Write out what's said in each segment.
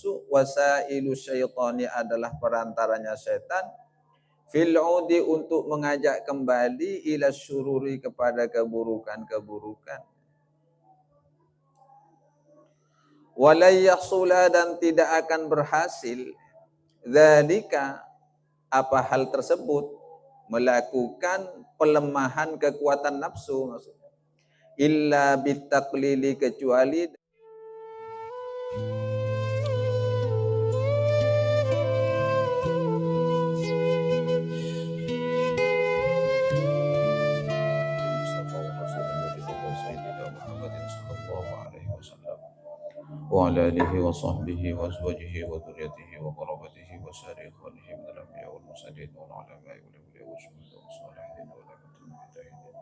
nafsu, wasailu syaitani adalah perantaranya syaitan, fil udi untuk mengajak kembali ila syururi kepada keburukan-keburukan. Walai yahsula dan tidak akan berhasil dzalika apa hal tersebut, melakukan pelemahan kekuatan nafsu maksudnya, illa bitaqlili kecuali وعلى آله وصحبه وأزواجه وذريته وقرابته وسائر إخوانه من الأنبياء والمرسلين والعلماء والأولياء والشهداء والصالحين والأئمة المجتهدين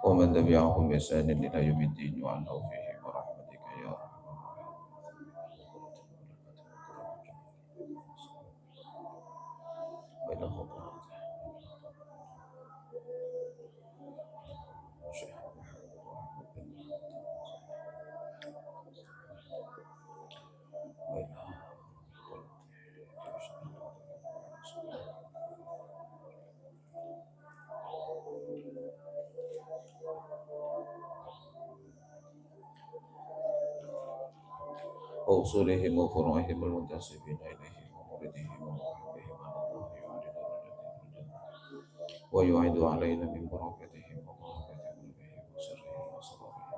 ومن تبعهم بإحسان إلى يوم الدين وعنه فيه برحمتك يا أرحم الراحمين. وأصولهم وفروعهم المنتسبين إليهم وموردهم ومحبهم على الله ويعيد علينا من بركتهم وبركة قلوبهم وسرهم وصلاتهم.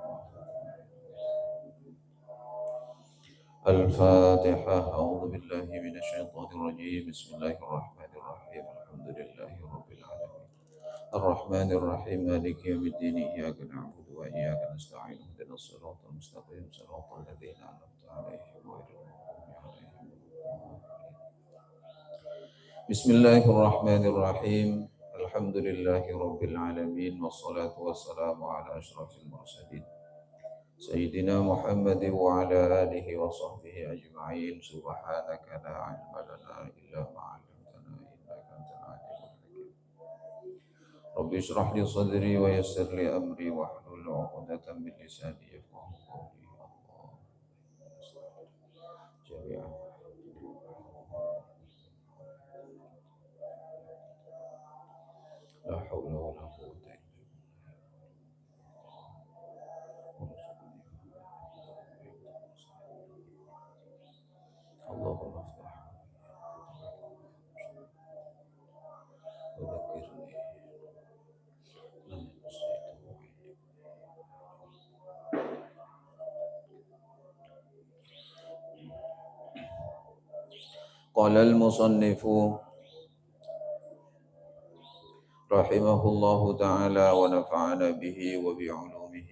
الفاتحة. أعوذ بالله من الشيطان الرجيم. بسم الله الرحمن الرحيم. الحمد لله رب العالمين الرحمن الرحيم مالك يوم الدين إياك نعبد وإياك نستعين اهدنا الصراط المستقيم صراط الذين أنعمت عليهم غير المغضوب عليهم. بسم الله الرحمن الرحيم. الحمد لله رب العالمين والصلاة والسلام على أشرف المرسلين سيدنا محمد وعلى آله وصحبه أجمعين. سبحانك لا علم لنا إلا ما علمتنا إنك أنت العليم الحكيم. رب اشرح لي صدري ويسر لي أمري واحلل عقدة من لساني يفقهوا قولي. جميعا لا حول ولا قوة إلا بالله. اللهم افتح وذكرني لما نسيت. قال المصنف رحمه الله تعالى ونفعنا به وبعلومه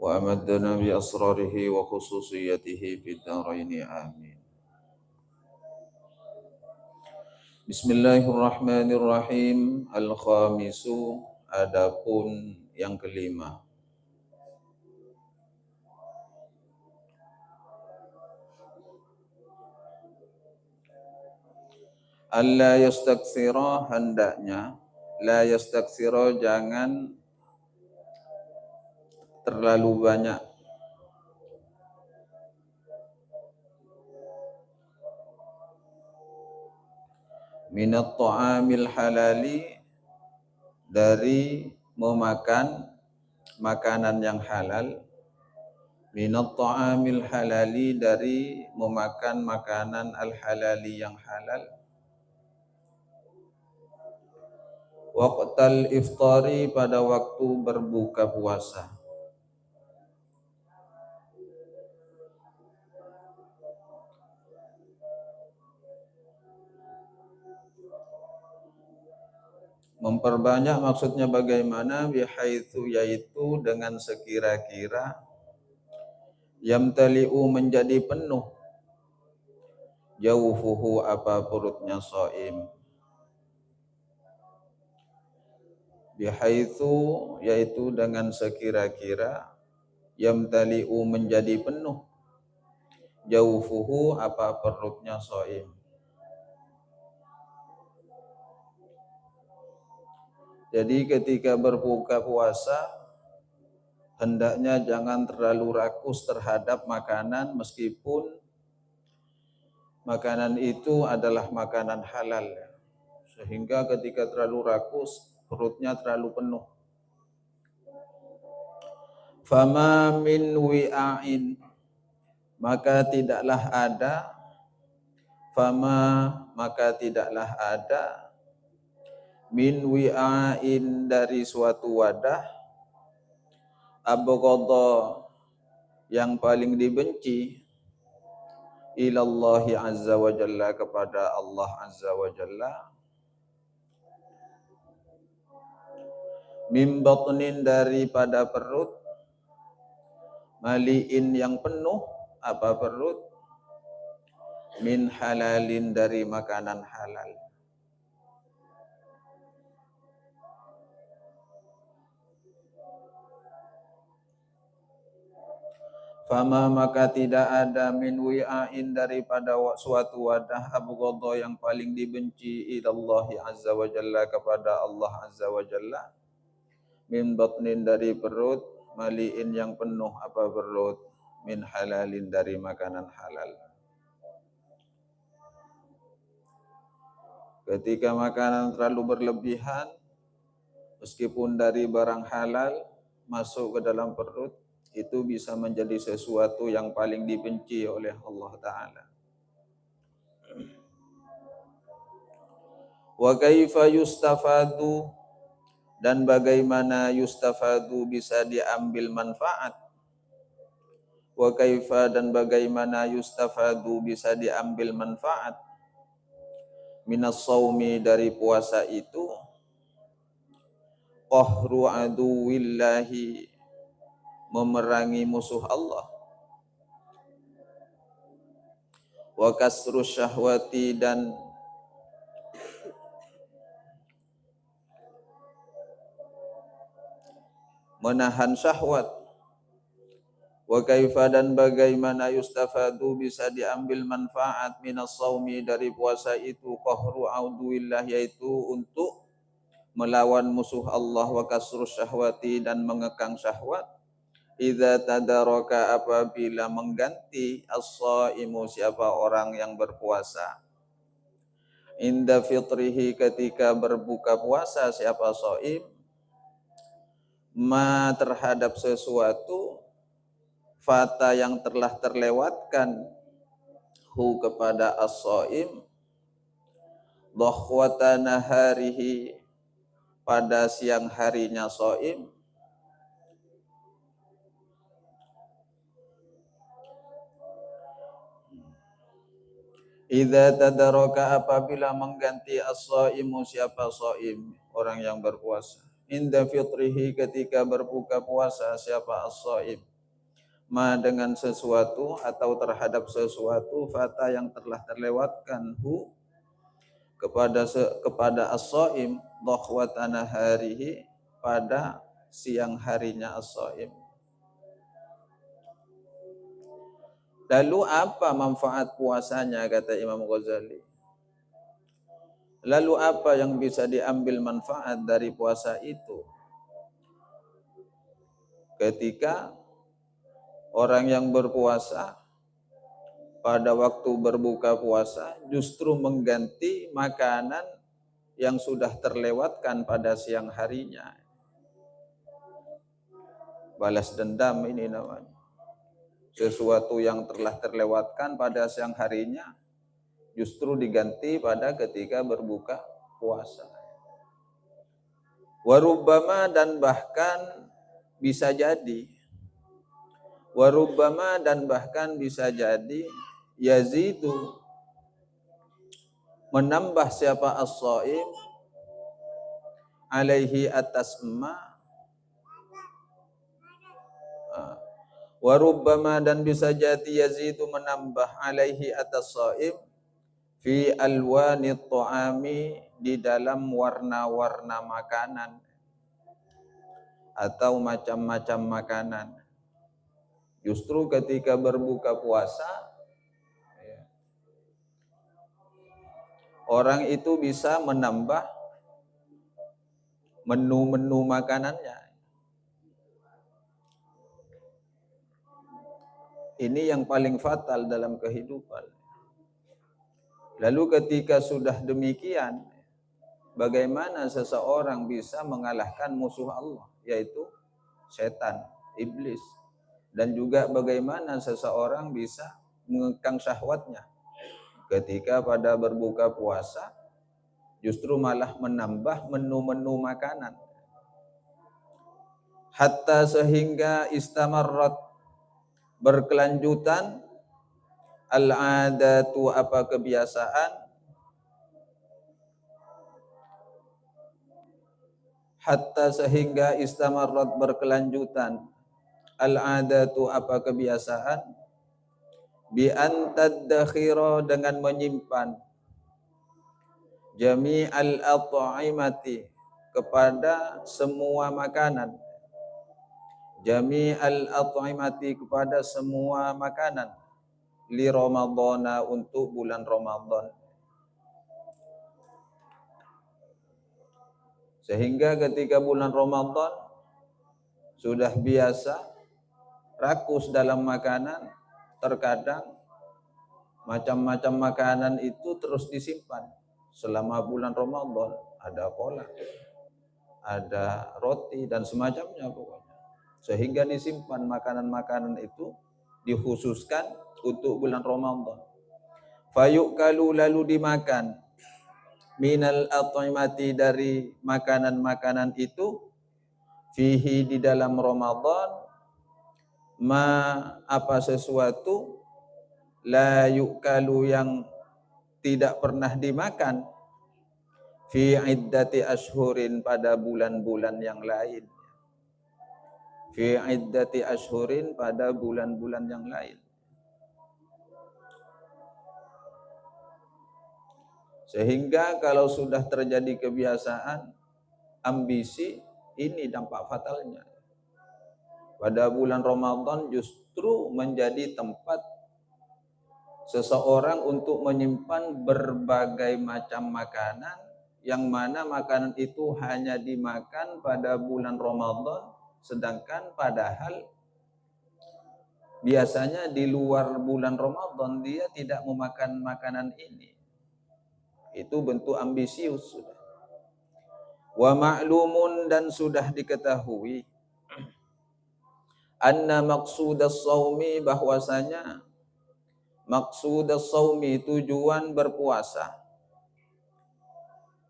وأمدنا بأسراره وخصوصيته في الدارين آمين. بسم الله الرحمن الرحيم. Al-khamisu, adapun yang kelima. Alla yastaktsira, hendaknya la yastaktsira jangan terlalu banyak minat ta'amil halali, dari memakan makanan yang halal, minat ta'amil halali, dari memakan makanan al-halali yang halal, waqtal iftari, pada waktu berbuka puasa. Memperbanyak maksudnya bagaimana? Bihaitsu, yaitu dengan sekira-kira, yamtali'u, menjadi penuh, jaufuhu, apa perutnya shaim. Bihaitsu, yaitu dengan sekira-kira, yamtali'u, menjadi penuh, jaufuhu, apa perutnya shaim. Jadi ketika berbuka puasa, hendaknya jangan terlalu rakus terhadap makanan meskipun makanan itu adalah makanan halal. Sehingga ketika terlalu rakus, perutnya terlalu penuh. Fama min wi'ain, maka tidaklah ada, maka tidaklah ada, min wi'ain dari suatu wadah, abghadha yang paling dibenci, ilallahi azza wa jalla kepada Allah azza wa jalla, min batnin daripada perut, maliin yang penuh apa perut, min halalin dari makanan halal. Fama maka tidak ada min wi'ain daripada suatu wadah abghadha yang paling dibenci ilallahi azza wa jalla kepada Allah azza wa jalla, min batnin dari perut, maliin yang penuh apa perut, min halalin dari makanan halal. Ketika makanan terlalu berlebihan, meskipun dari barang halal masuk ke dalam perut, itu bisa menjadi sesuatu yang paling dibenci oleh Allah Ta'ala. Wa kaifa yustafadu, dan bagaimana yustafadu bisa diambil manfaat. Wa kaifa, dan bagaimana yustafadu bisa diambil manfaat. Minas saumi dari puasa itu, qahru aduwillahi memerangi musuh Allah, wa kasru syahwati dan menahan syahwat, wa kaifa, dan bagaimana yustafadu bisa diambil manfaat minas saumi dari puasa itu, qahru aduwillah yaitu untuk melawan musuh Allah, wa kasru syahwati dan mengekang syahwat, idza tadaraka apabila mengganti as-shaimu siapa orang yang berpuasa, inda fitrihi ketika berbuka puasa siapa shaim, ma terhadap sesuatu, fata yang telah terlewatkan, hu kepada as-shaim, dhahwata naharihi pada siang harinya shaim, idza tadaraka apabila mengganti as-shaimu siapa shaim orang yang berpuasa, inda fitrihi ketika berbuka puasa siapa as-shaim, ma dengan sesuatu atau terhadap sesuatu, fata yang telah terlewatkan, hu kepada as-shaim, dhahwata naharihi pada siang harinya as-shaim. Lalu apa manfaat puasanya, kata Imam Ghazali? Lalu apa yang bisa diambil manfaat dari puasa itu? Ketika orang yang berpuasa pada waktu berbuka puasa justru mengganti makanan yang sudah terlewatkan pada siang harinya. Balas dendam ini namanya. Sesuatu yang telah terlewatkan pada siang harinya justru diganti pada ketika berbuka puasa. Warubbama, dan bahkan bisa jadi, warubbama dan bahkan bisa jadi, yazidu menambah siapa as-shaim, alaihi atas ma, warubbama dan bisa jadi yazidu menambah alaihi atas shaim, fi alwani ta'ami di dalam warna-warna makanan atau macam-macam makanan. Justru ketika berbuka puasa orang itu bisa menambah menu-menu makanannya. Ini yang paling fatal dalam kehidupan. Lalu ketika sudah demikian, bagaimana seseorang bisa mengalahkan musuh Allah, yaitu setan, iblis. Dan juga bagaimana seseorang bisa mengekang syahwatnya ketika pada berbuka puasa justru malah menambah menu-menu makanan. Hatta sehingga istamarrat berkelanjutan al-adatu apa kebiasaan, hatta sehingga istamarrat berkelanjutan al-adatu apa kebiasaan, bi an tadakhira dengan menyimpan jami'al at'imati kepada semua makanan, jami'al at'imati kepada semua makanan, li Ramadhana untuk bulan Ramadan. Sehingga ketika bulan Ramadan sudah biasa rakus dalam makanan, terkadang macam-macam makanan itu terus disimpan selama bulan Ramadan. Ada kolak, ada roti dan semacamnya pokoknya. Sehingga disimpan makanan-makanan itu dikhususkan untuk bulan Ramadan. Fayukalu lalu dimakan minal at'imati dari makanan-makanan itu fihi di dalam Ramadan ma apa sesuatu la yukalu yang tidak pernah dimakan fi iddati ashhurin pada bulan-bulan yang lain. Fi iddati ashhurin pada bulan-bulan yang lain. Sehingga kalau sudah terjadi kebiasaan, ambisi, ini dampak fatalnya. Pada bulan Ramadan justru menjadi tempat seseorang untuk menyimpan berbagai macam makanan, yang mana makanan itu hanya dimakan pada bulan Ramadan, sedangkan padahal biasanya di luar bulan Ramadan dia tidak memakan makanan ini. Itu bentuk ambisius sudah. Wa ma'lumun dan sudah diketahui anna maqsudas shaumi bahwasanya maqsudas shaumi tujuan berpuasa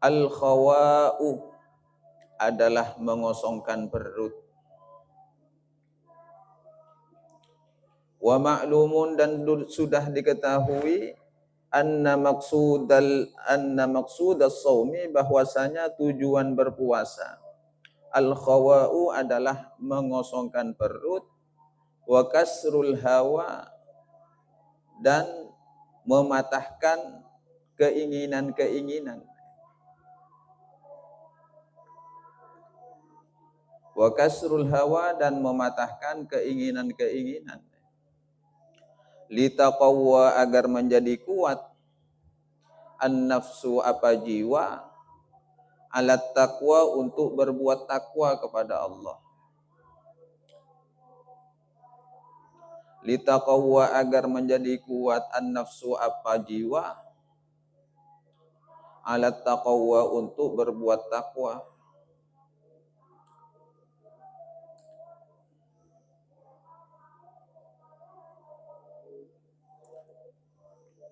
al-khawa'u adalah mengosongkan perut. Wa ma'lumun dan sudah diketahui anna maqsudas shaumi bahwasanya tujuan berpuasa al-khawa'u adalah mengosongkan perut, wa kasrul hawa dan mematahkan keinginan-keinginan. Wa kasrul hawa dan mematahkan keinginan-keinginan. Litaqawwa agar menjadi kuat an-nafsu apa jiwa alat taqwa untuk berbuat takwa kepada Allah. Litaqawwa agar menjadi kuat an-nafsu apa jiwa alat taqwa untuk berbuat takwa.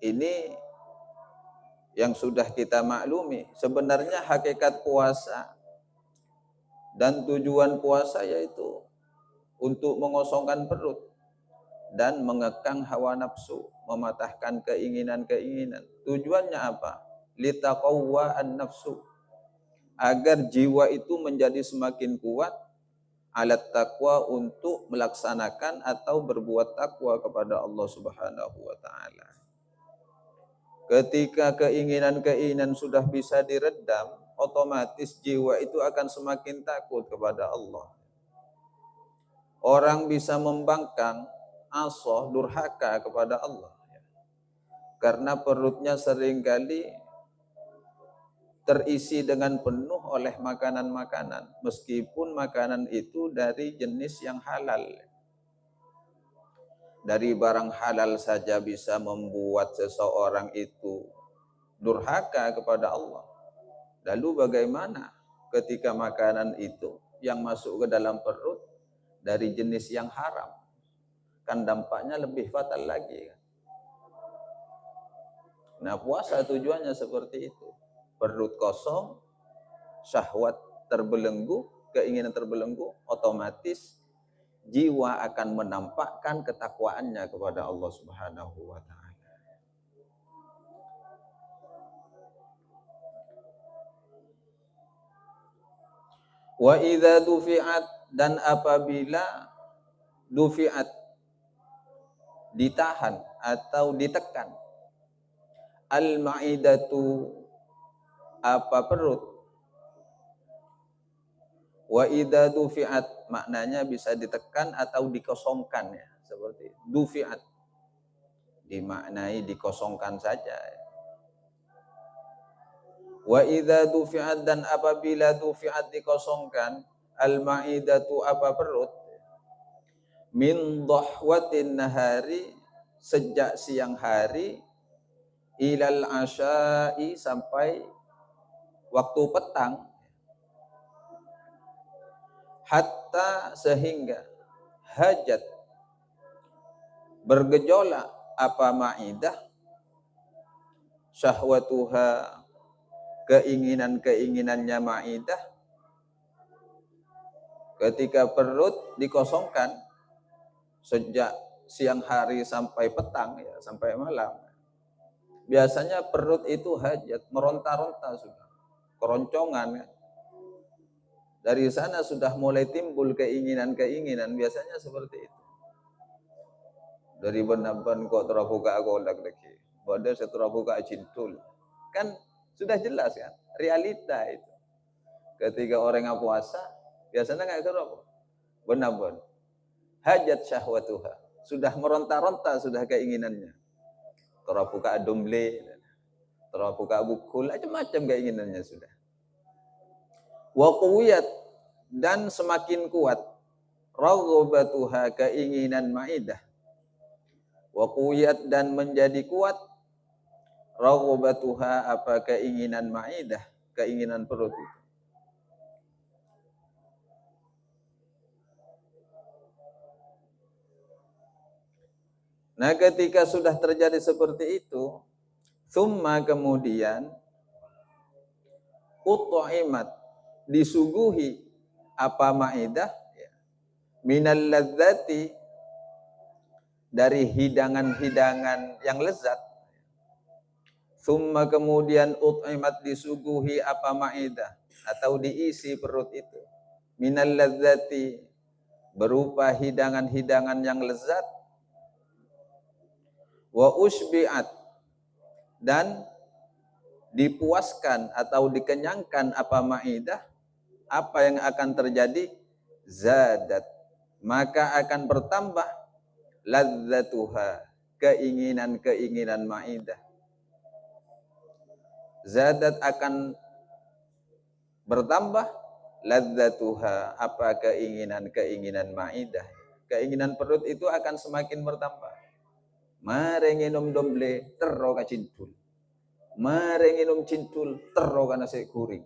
Ini yang sudah kita maklumi. Sebenarnya hakikat puasa dan tujuan puasa yaitu untuk mengosongkan perut dan mengekang hawa nafsu, mematahkan keinginan-keinginan. Tujuannya apa? Litaqawwa an-nafsu, agar jiwa itu menjadi semakin kuat, alat takwa untuk melaksanakan atau berbuat takwa kepada Allah Subhanahu wa taala. Ketika keinginan-keinginan sudah bisa diredam, otomatis jiwa itu akan semakin takut kepada Allah. Orang bisa membangkang, asoh, durhaka kepada Allah. Karena perutnya seringkali terisi dengan penuh oleh makanan-makanan, meskipun makanan itu dari jenis yang halal. dari barang halal saja bisa membuat seseorang itu durhaka kepada Allah. Lalu bagaimana ketika makanan itu yang masuk ke dalam perut dari jenis yang haram? Kan dampaknya lebih fatal lagi. Nah, puasa tujuannya seperti itu. Perut kosong, syahwat terbelenggu, keinginan terbelenggu, otomatis jiwa akan menampakkan ketakwaannya kepada Allah Subhanahu wa taala. Wa idza dufi'at, dan apabila dufi'at ditahan atau ditekan, al-ma'idatu apa perut, wa idza dufi'at maknanya bisa ditekan atau dikosongkan ya, seperti dufi'at dimaknai dikosongkan saja ya. Wa idza dufi'at, dan apabila dufi'at dikosongkan, al-ma'idatu apa perut, min dhahwatin nahari sejak siang hari, ilal asya'i sampai waktu petang, hatta sehingga hajat bergejolak apa ma'idah, syahwatuha keinginan-keinginannya ma'idah. Ketika perut dikosongkan sejak siang hari sampai petang ya, sampai malam, biasanya perut itu hajat, meronta-ronta sudah, keroncongan ya. Dari sana sudah mulai timbul keinginan-keinginan, biasanya seperti itu. Dari benar-benar kok terabuka aku lagi, bodoh seterabuka cintul. Kan sudah jelas kan, realita itu. Ketika orang yang puasa, biasanya nggak kerap, benar-benar hajat syahwatuha, sudah meronta-ronta sudah keinginannya. Terabuka domble, terabuka bukul, macam-macam keinginannya sudah. Wa quwiyat, dan semakin kuat raghbatuha keinginan maidah. Wa quwiyat, dan menjadi kuat raghbatuha apa keinginan maidah, keinginan perut itu. Nah, ketika sudah terjadi seperti itu, summa kemudian ut'imat disuguhi apa maidah ya, minal ladzati dari hidangan-hidangan yang lezat. Summa kemudian ut'imat disuguhi apa maidah atau diisi perut itu, minal ladzati berupa hidangan-hidangan yang lezat, wa usbi'at, dan dipuaskan atau dikenyangkan apa maidah, apa yang akan terjadi? Zadat, maka akan bertambah ladzatuha keinginan-keinginan maidah. Zadat akan bertambah ladzatuha apa keinginan-keinginan maidah. Keinginan perut itu akan semakin bertambah. Mare nginum domble terroka cintul. Mare nginum cintul terroka nasi kuring.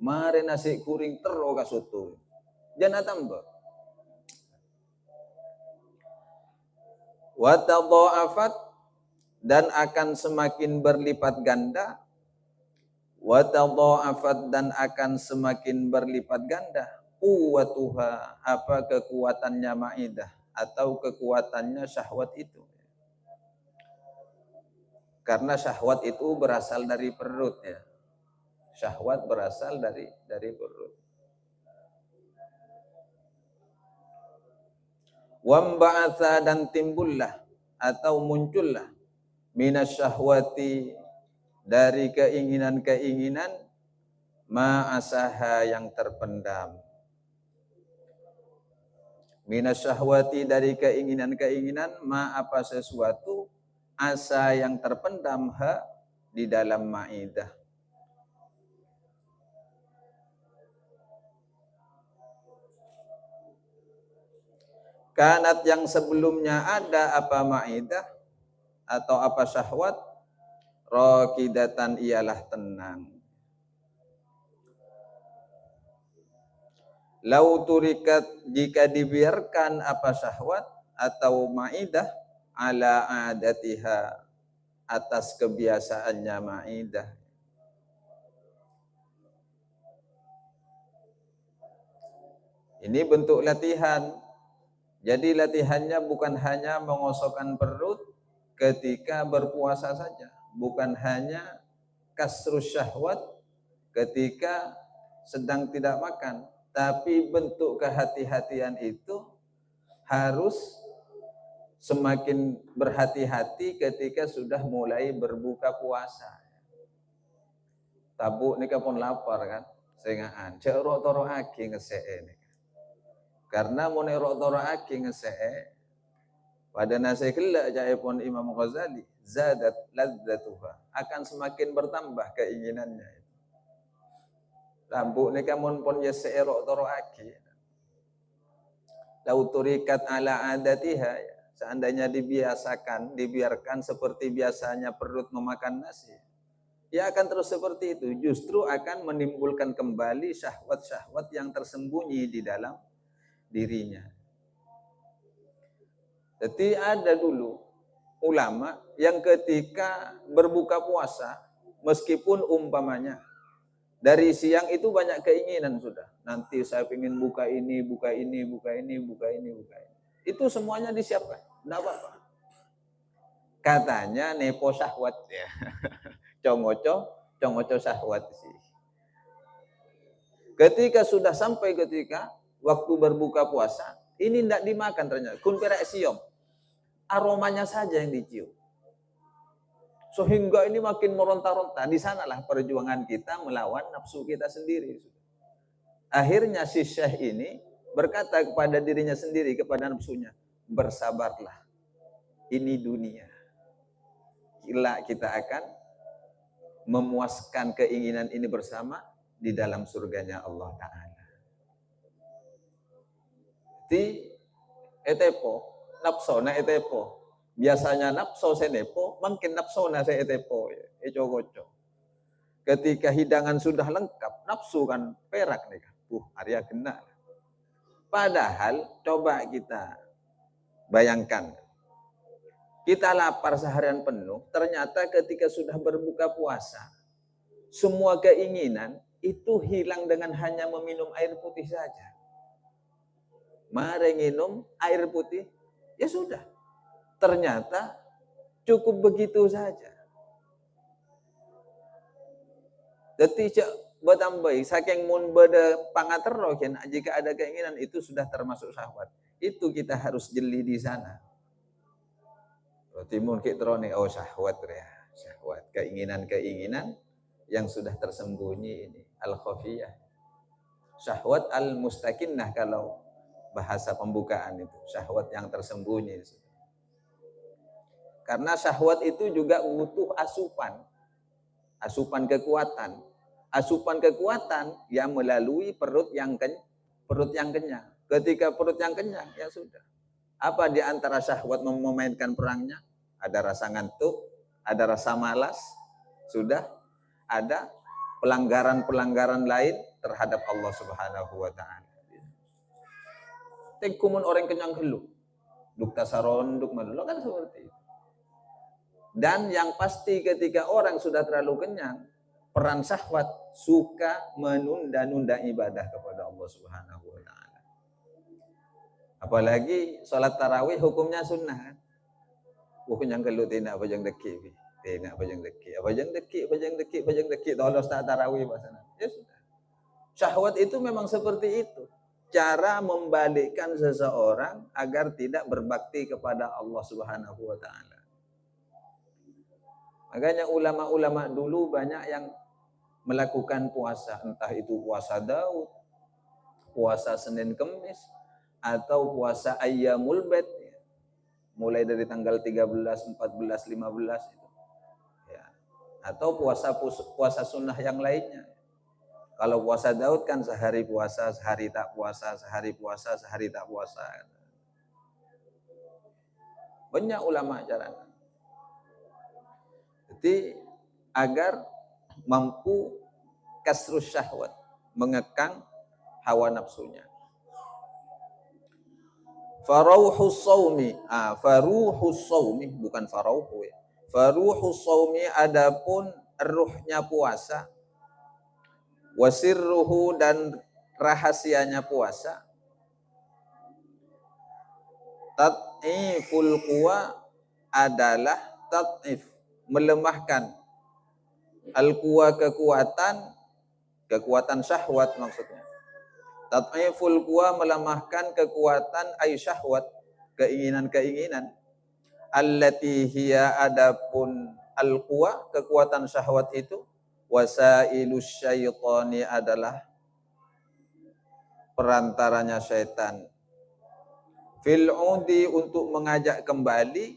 Mare nasi kuring terroka soto. Jangan tambah. Wa tadha'afat, dan akan semakin berlipat ganda. Wa tadha'afat, dan akan semakin berlipat ganda. Quwwatuha apa kekuatannya maidah atau kekuatannya syahwat itu. Karena syahwat itu berasal dari perut ya. Syahwat berasal dari perut. Wamba'atha, dan timbullah atau muncullah minasyahwati dari keinginan-keinginan ma'asaha yang terpendam. Minasyahwati dari keinginan-keinginan ma apa sesuatu asa yang terpendam ha di dalam maidah. Kanat yang sebelumnya ada apa maidah atau apa syahwat, raqidatan ialah tenang. Lau turikat jika dibiarkan apa syahwat atau maidah ala adatiha atas kebiasaannya maidah. Ini bentuk latihan. Jadi latihannya bukan hanya mengosokkan perut ketika berpuasa saja, bukan hanya kasrus syahwat ketika sedang tidak makan, tapi bentuk kehati-hatian itu harus semakin berhati-hati ketika sudah mulai berbuka puasa. Tabuk ni pun lapar kan, sengaan. Cek rok toro aki ngesee ni. Karena mun rok toro aki ngesee, pada nasi kelak pun Imam Ghazali, zadat ladzatuha, akan semakin bertambah keinginannya. Tabuk ni mun pun ya seerok toro aki. Lau turikat ala adatiha, seandainya dibiarkan seperti biasanya perut memakan nasi, ya akan terus seperti itu. Justru akan menimbulkan kembali syahwat-syahwat yang tersembunyi di dalam dirinya. Jadi ada dulu ulama yang ketika berbuka puasa, meskipun umpamanya dari siang itu banyak keinginan sudah. Nanti saya ingin buka ini, buka ini, buka ini, buka ini, buka ini. Itu semuanya disiapkan, tidak apa-apa. Katanya nepo syahwat ya. Congoco syahwat sih. Ketika sudah sampai ketika waktu berbuka puasa, ini tidak dimakan ternyata. Kun perak siom. Aromanya saja yang dicium. Sehingga ini makin meronta-ronta. Di sanalah perjuangan kita melawan nafsu kita sendiri. Akhirnya si syekh ini berkata kepada dirinya sendiri, kepada nafsunya, bersabarlah. Ini dunia. Kila kita akan memuaskan keinginan ini bersama di dalam surganya Allah Ta'ala. Di etepo, napsona etepo. Biasanya napso senepo, makin napsona se etepo. Eco-goco. Ketika hidangan sudah lengkap, nafsu kan perak nih. Arya kena. Padahal coba kita bayangkan. Kita lapar seharian penuh, ternyata ketika sudah berbuka puasa, semua keinginan itu hilang dengan hanya meminum air putih saja. Mari minum air putih, ya sudah. Ternyata cukup begitu saja. Jadi bertambah, saking mun beda pangatero, jika ada keinginan itu sudah termasuk syahwat. Itu kita harus jeli di sana. Timun kita nih, oh syahwat ya, syahwat, keinginan-keinginan yang sudah tersembunyi ini, al-khafiyah. Syahwat al-mustaqinnah kalau bahasa pembukaan itu, syahwat yang tersembunyi. Karena syahwat itu juga butuh asupan. Asupan kekuatan. Asupan kekuatan yang melalui perut yang kenyang. Ketika perut yang kenyang, ya sudah. Apa di antara syahwat memainkan perangnya? Ada rasa ngantuk, ada rasa malas, sudah ada pelanggaran-pelanggaran lain terhadap Allah Subhanahu wa taala. Tekumun orang kenyang gelu. Duk tasaronduk madul kan seperti itu. Dan yang pasti ketika orang sudah terlalu kenyang, peran syahwat suka menunda-nunda ibadah kepada Allah Subhanahu wa taala. Apalagi salat tarawih hukumnya sunnah. Hukumnya gelu tidak bajang deki. Tidak bajang deki. Bajang deki. Tolong tak tarawih bahasana. Ya sudah. Syahwat itu memang seperti itu. Cara membalikkan seseorang agar tidak berbakti kepada Allah Subhanahu wa taala. Makanya ulama-ulama dulu banyak yang melakukan puasa, entah itu puasa Daud, puasa Senin Kemis, atau puasa Ayyamul Bait, mulai dari tanggal 13, 14, 15 itu. Ya. Atau puasa sunnah yang lainnya. Kalau puasa Daud kan sehari puasa, sehari tak puasa, sehari puasa, sehari tak puasa. Banyak ulama jarangkan. Jadi agar mampu kasrus syahwat, mengekang hawa nafsunya. Faruhus saumi, faruhus saumi bukan farauhu ya. Faruhus saumi adapun ruhnya puasa, wasirruhu dan rahasianya puasa, tat'iful quwa adalah tat'if, melemahkan, al-quwa kekuatan syahwat maksudnya. Tat'iful quwa melemahkan kekuatan ay syahwat, keinginan-keinginan. Allati hiya adapun al-quwa kekuatan syahwat itu wasailus syaitani adalah perantaranya syaitan. Fil'udi untuk mengajak kembali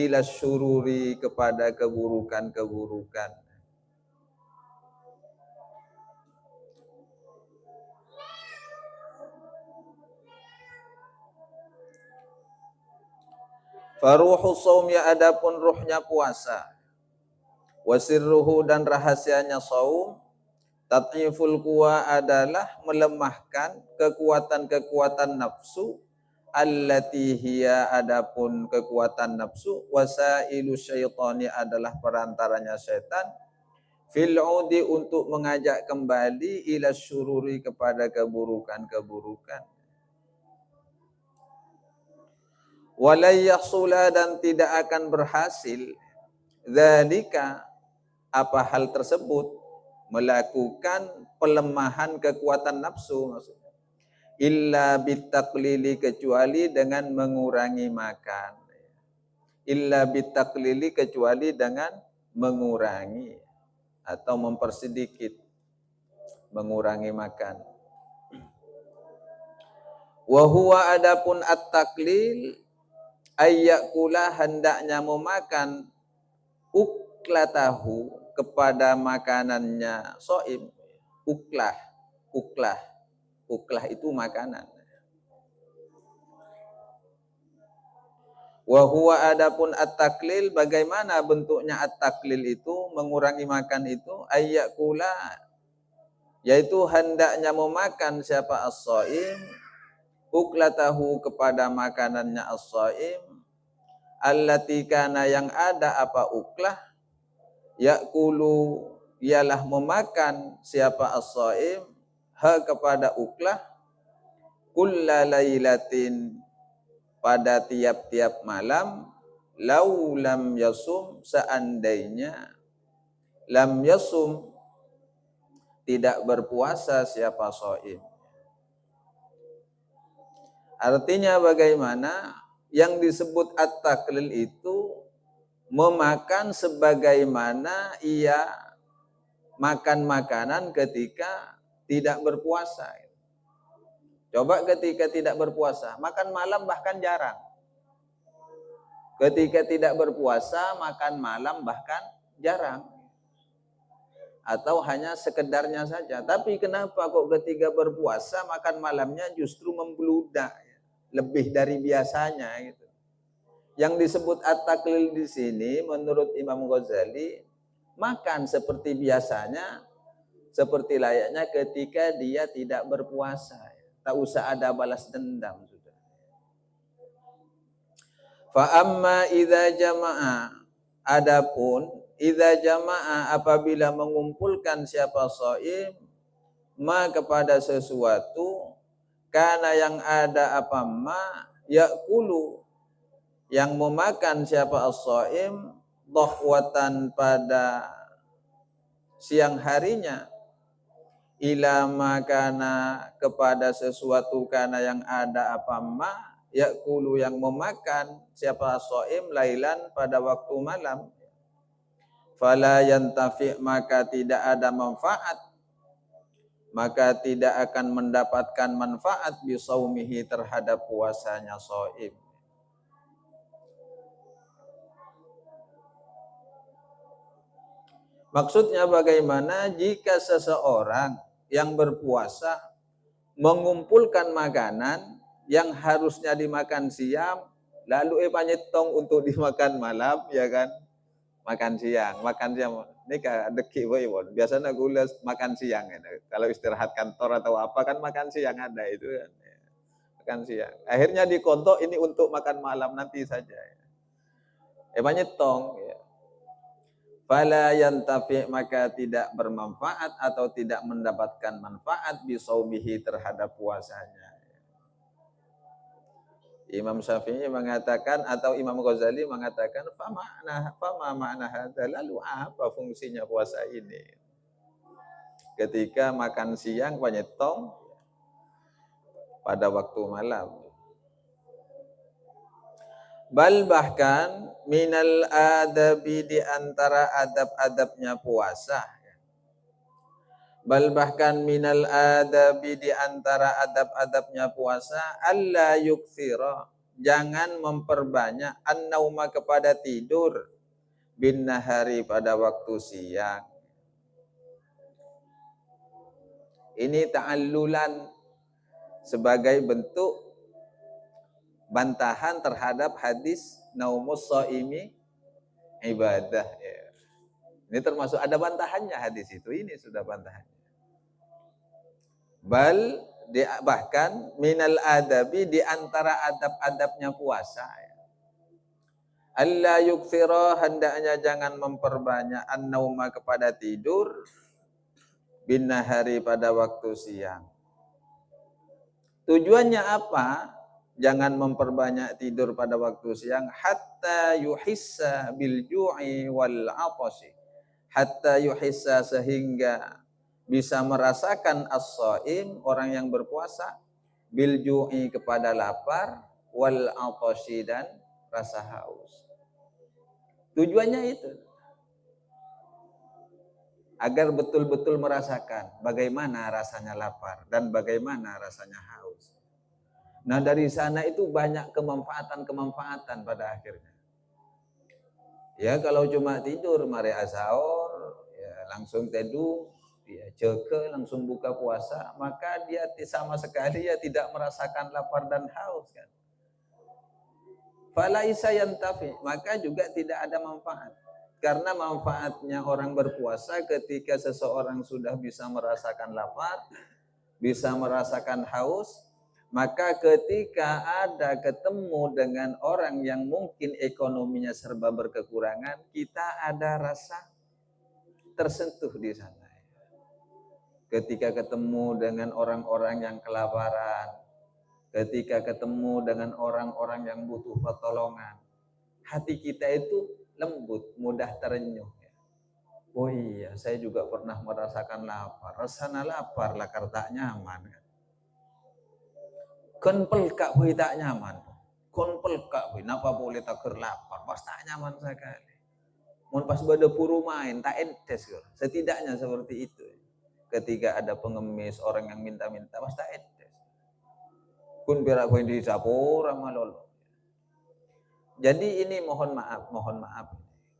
ila syururi kepada keburukan-keburukan. Faruhus saum ya adapun ruhnya puasa. Wasirruhu dan rahasianya saum. Tat'iful quwa adalah melemahkan kekuatan-kekuatan nafsu. Allati hiya adapun kekuatan nafsu. Wasailu syaitani adalah perantaranya syaitan. Fil'udi untuk mengajak kembali ila syururi kepada keburukan-keburukan. Walayyahsula dan tidak akan berhasil dzalika apa hal tersebut, melakukan pelemahan kekuatan nafsu maksudnya, illa bitaqlili kecuali dengan mengurangi makan, illa bitaqlili kecuali dengan mengurangi atau mempersedikit, mengurangi makan. Wa huwa adapun at-taqlil ayyakula hendaknya memakan uklatahu kepada makanannya shaim. Uklah itu makanan. Wa huwa adapun at-taklil, bagaimana bentuknya at-taklil itu, mengurangi makan itu, ayyakula yaitu hendaknya memakan siapa as-shaim uklatahu kepada makanannya as-shaim, allati kana yang ada apa uklah, yakulu ialah memakan siapa as-shaim ha kepada uklah, kulla lailatin pada tiap-tiap malam, lau lam yasum seandainya lam yasum tidak berpuasa siapa shaim. Artinya bagaimana? Yang disebut at-taklil itu memakan sebagaimana ia makan makanan ketika tidak berpuasa. Coba ketika tidak berpuasa, makan malam bahkan jarang. Ketika tidak berpuasa, makan malam bahkan jarang. Atau hanya sekedarnya saja. Tapi kenapa kok ketika berpuasa, makan malamnya justru membludak? Lebih dari biasanya gitu. Yang disebut at-taklil di sini menurut Imam Ghazali, makan seperti biasanya, seperti layaknya ketika dia tidak berpuasa. Tak usah ada balas dendam sudah. Fa amma idza jama'a, adapun idza jama'a apabila mengumpulkan siapa shaim ma kepada sesuatu, karena yang ada apa ma yakulu yang memakan siapa as-shaim dhahwatan pada siang harinya, ila makana kepada sesuatu kana yang ada apa ma yakulu yang memakan siapa as-shaim lailan pada waktu malam, fala yantafi maka tidak ada manfaat, maka tidak akan mendapatkan manfaat bisaumihi terhadap puasanya shaim. Maksudnya bagaimana jika seseorang yang berpuasa mengumpulkan makanan yang harusnya dimakan siang Lalu panyetong untuk dimakan malam, ya kan? Makan siang. Ini deki boy, biasanya gula makan siang. Ya. Kalau istirahat kantor atau apa kan makan siang ada itu kan. Makan siang. Akhirnya dikontok ini untuk makan malam nanti saja. Panyetong, ya. Fala yantafi, maka tidak bermanfaat atau tidak mendapatkan manfaat bisaumihi terhadap puasanya. Imam Syafi'i mengatakan atau Imam Ghazali mengatakan fama makna hadza, lalu apa fungsinya puasa ini? Ketika makan siang panyetong pada waktu malam. Bal bahkan minal adabi, di antara adab-adabnya puasa. Bal bahkan minal adabi, di antara adab-adabnya puasa, alla yukthira, jangan memperbanyak an-nauma, kepada tidur, bin nahari, pada waktu siang. Ini ta'allulan sebagai bentuk bantahan terhadap hadis naumus shaimi ibadah. Ya. Ini termasuk ada bantahannya hadis itu. Ini sudah bantahannya. Bal, bahkan minal adabi, di antara adab-adabnya puasa. Ya. Alla yukthira, hendaknya jangan memperbanyak an-nauma, kepada tidur, bin nahari, pada waktu siang. Tujuannya apa? Jangan memperbanyak tidur pada waktu siang, hatta yuhissa bil ju'i wal 'athashi. Hatta yuhissa, sehingga bisa merasakan as-shaim, orang yang berpuasa, bil ju'i, kepada lapar, wal 'athashi, dan rasa haus. Tujuannya itu agar betul-betul merasakan bagaimana rasanya lapar dan bagaimana rasanya haus. Nah, dari sana itu banyak kemanfaatan pada akhirnya. Ya, kalau cuma tidur, mari sahur, ya, langsung teduh, ya, jeke, langsung buka puasa, maka dia sama sekali ya tidak merasakan lapar dan haus kan. Falaisa yantafi, maka juga tidak ada manfaat. Karena manfaatnya orang berpuasa ketika seseorang sudah bisa merasakan lapar, bisa merasakan haus, maka ketika ada ketemu dengan orang yang mungkin ekonominya serba berkekurangan, kita ada rasa tersentuh di sana. Ketika ketemu dengan orang-orang yang kelaparan, ketika ketemu dengan orang-orang yang butuh pertolongan, hati kita itu lembut, mudah terenyuh. Oh iya, saya juga pernah merasakan lapar. Rasanya lapar lah, karena nyaman. Kon pelkak hui tak nyaman. Kon pelkak hui, napa boleh tak lapar? Pas tak nyaman sekali. Mun pas pada puru main, tak entes. Setidaknya seperti itu. Ketika ada pengemis, orang yang minta-minta, pas tak entes. Kun berak hui di sapura malolo. Jadi ini mohon maaf.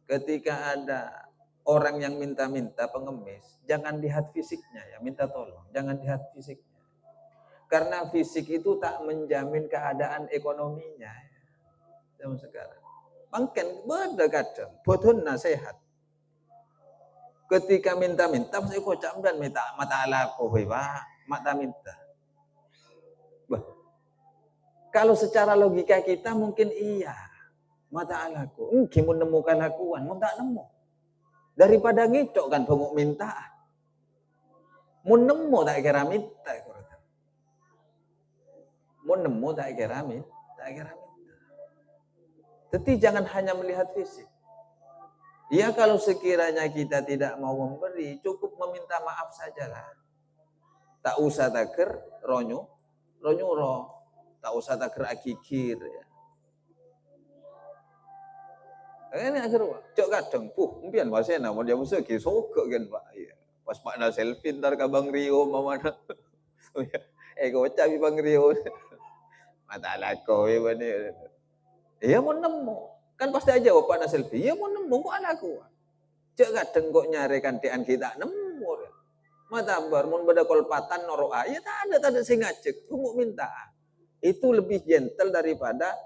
Ketika ada orang yang minta-minta pengemis, jangan lihat fisiknya ya, minta tolong. Jangan lihat fisiknya. Karena fisik itu tak menjamin keadaan ekonominya. Zaman sekarang. Bangken beda kadang, bodohna sehat. Ketika minta-minta, pasti kocak dan minta mata alaku, Pak, mata minta. Bah. Kalau secara logika kita mungkin iya, mata alaku. Gimana nemukan lakuan, mau tak nemu. Daripada ngicok kan bengok minta. Mau nemu tak kira minta. Mau nemu tak kira minta. Tapi jangan hanya melihat fisik. Ya kalau sekiranya kita tidak mau memberi, cukup meminta maaf sajalah. Tak usah takir ronyo ro. Tak usah takir akikir ya. Ini akhirnya, cok kadang, mungkin masih nama dia musuh kisok kan Pak. Ya. Pas Pak na selfie ntar ke Bang Rio mama na. Kocak Bang Rio. Mata lako ini. Ya mau nemu. Kan pasti aja Pak na selfie. Ya mau nemu kok anakku. Cek kadang kok nyari kantian kita nemu. Mata bar mun beda kolpatan noroa. Ya tak ada sing ngajak. Tunggu minta. Itu lebih gentle daripada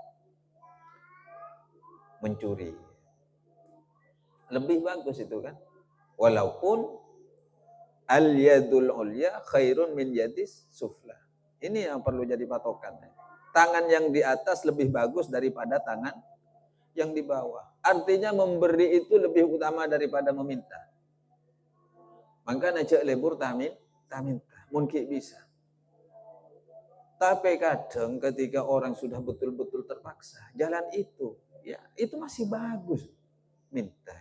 mencuri. Lebih bagus itu kan. Walaupun al-yadul ulya khairun min yadis sufla. Ini yang perlu jadi patokan. Tangan yang di atas lebih bagus daripada tangan yang di bawah. Artinya memberi itu lebih utama daripada meminta. Maka najak lebur tamin, minta. Mungkin bisa. Tapi kadang ketika orang sudah betul-betul terpaksa, jalan itu, ya itu masih bagus minta.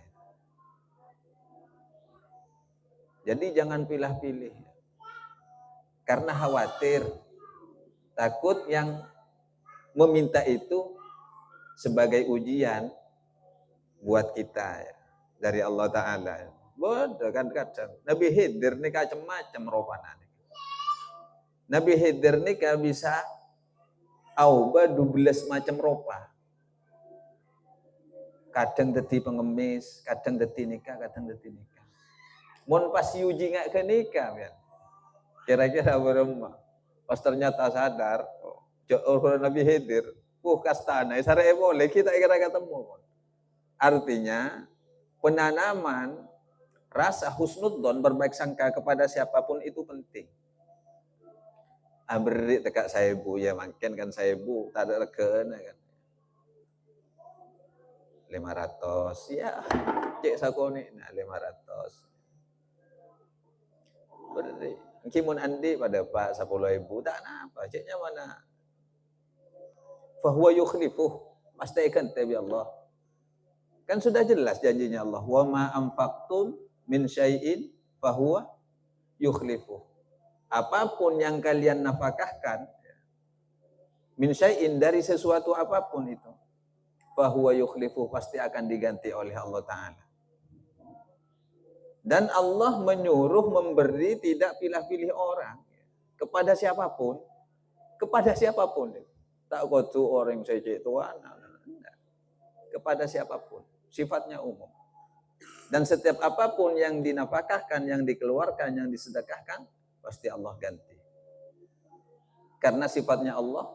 Jadi jangan pilih-pilih. Karena khawatir, takut yang meminta itu sebagai ujian buat kita ya, dari Allah Ta'ala. Bodoh kan kadang. Nabi Khidir ini macam-macam ropana. Nabi Khidir ini bisa auba 12 macam ropa. Kadang dadi pengemis, kadang dadi nikah, kadang dadi nikah. Mun pas uji nggak ke nikah ya. Kira-kira berapa? Pas ternyata sadar, orang Nabi Khidir, kastana, sare boleh kita kira ketemu. Artinya penanaman rasa husnudzon, berbaik sangka kepada siapapun itu penting. Beri tekak saya bu, ya makin kan saya bu, tak ada regen kan. 500, ya cek sakoni, nah 500. Beri, kimun andi pada Pak 10.000, tak apa, ceknya mana? Fahuwa yukhlifuh, pasti ikan tabi Allah. Kan sudah jelas janjinya Allah, wa ma anfaqtum min syai'in fahuwa yukhlifuh. Apapun yang kalian nafkahkan min syai'in, dari sesuatu apapun itu, fahuwa yukhlifuh, pasti akan diganti oleh Allah Ta'ala. Dan Allah menyuruh memberi tidak pilih-pilih orang kepada siapapun, tak kudu orang saya tuan, kepada siapapun, sifatnya umum. Dan setiap apapun yang dinafkahkan, yang dikeluarkan, yang disedekahkan, pasti Allah ganti. Karena sifatnya Allah,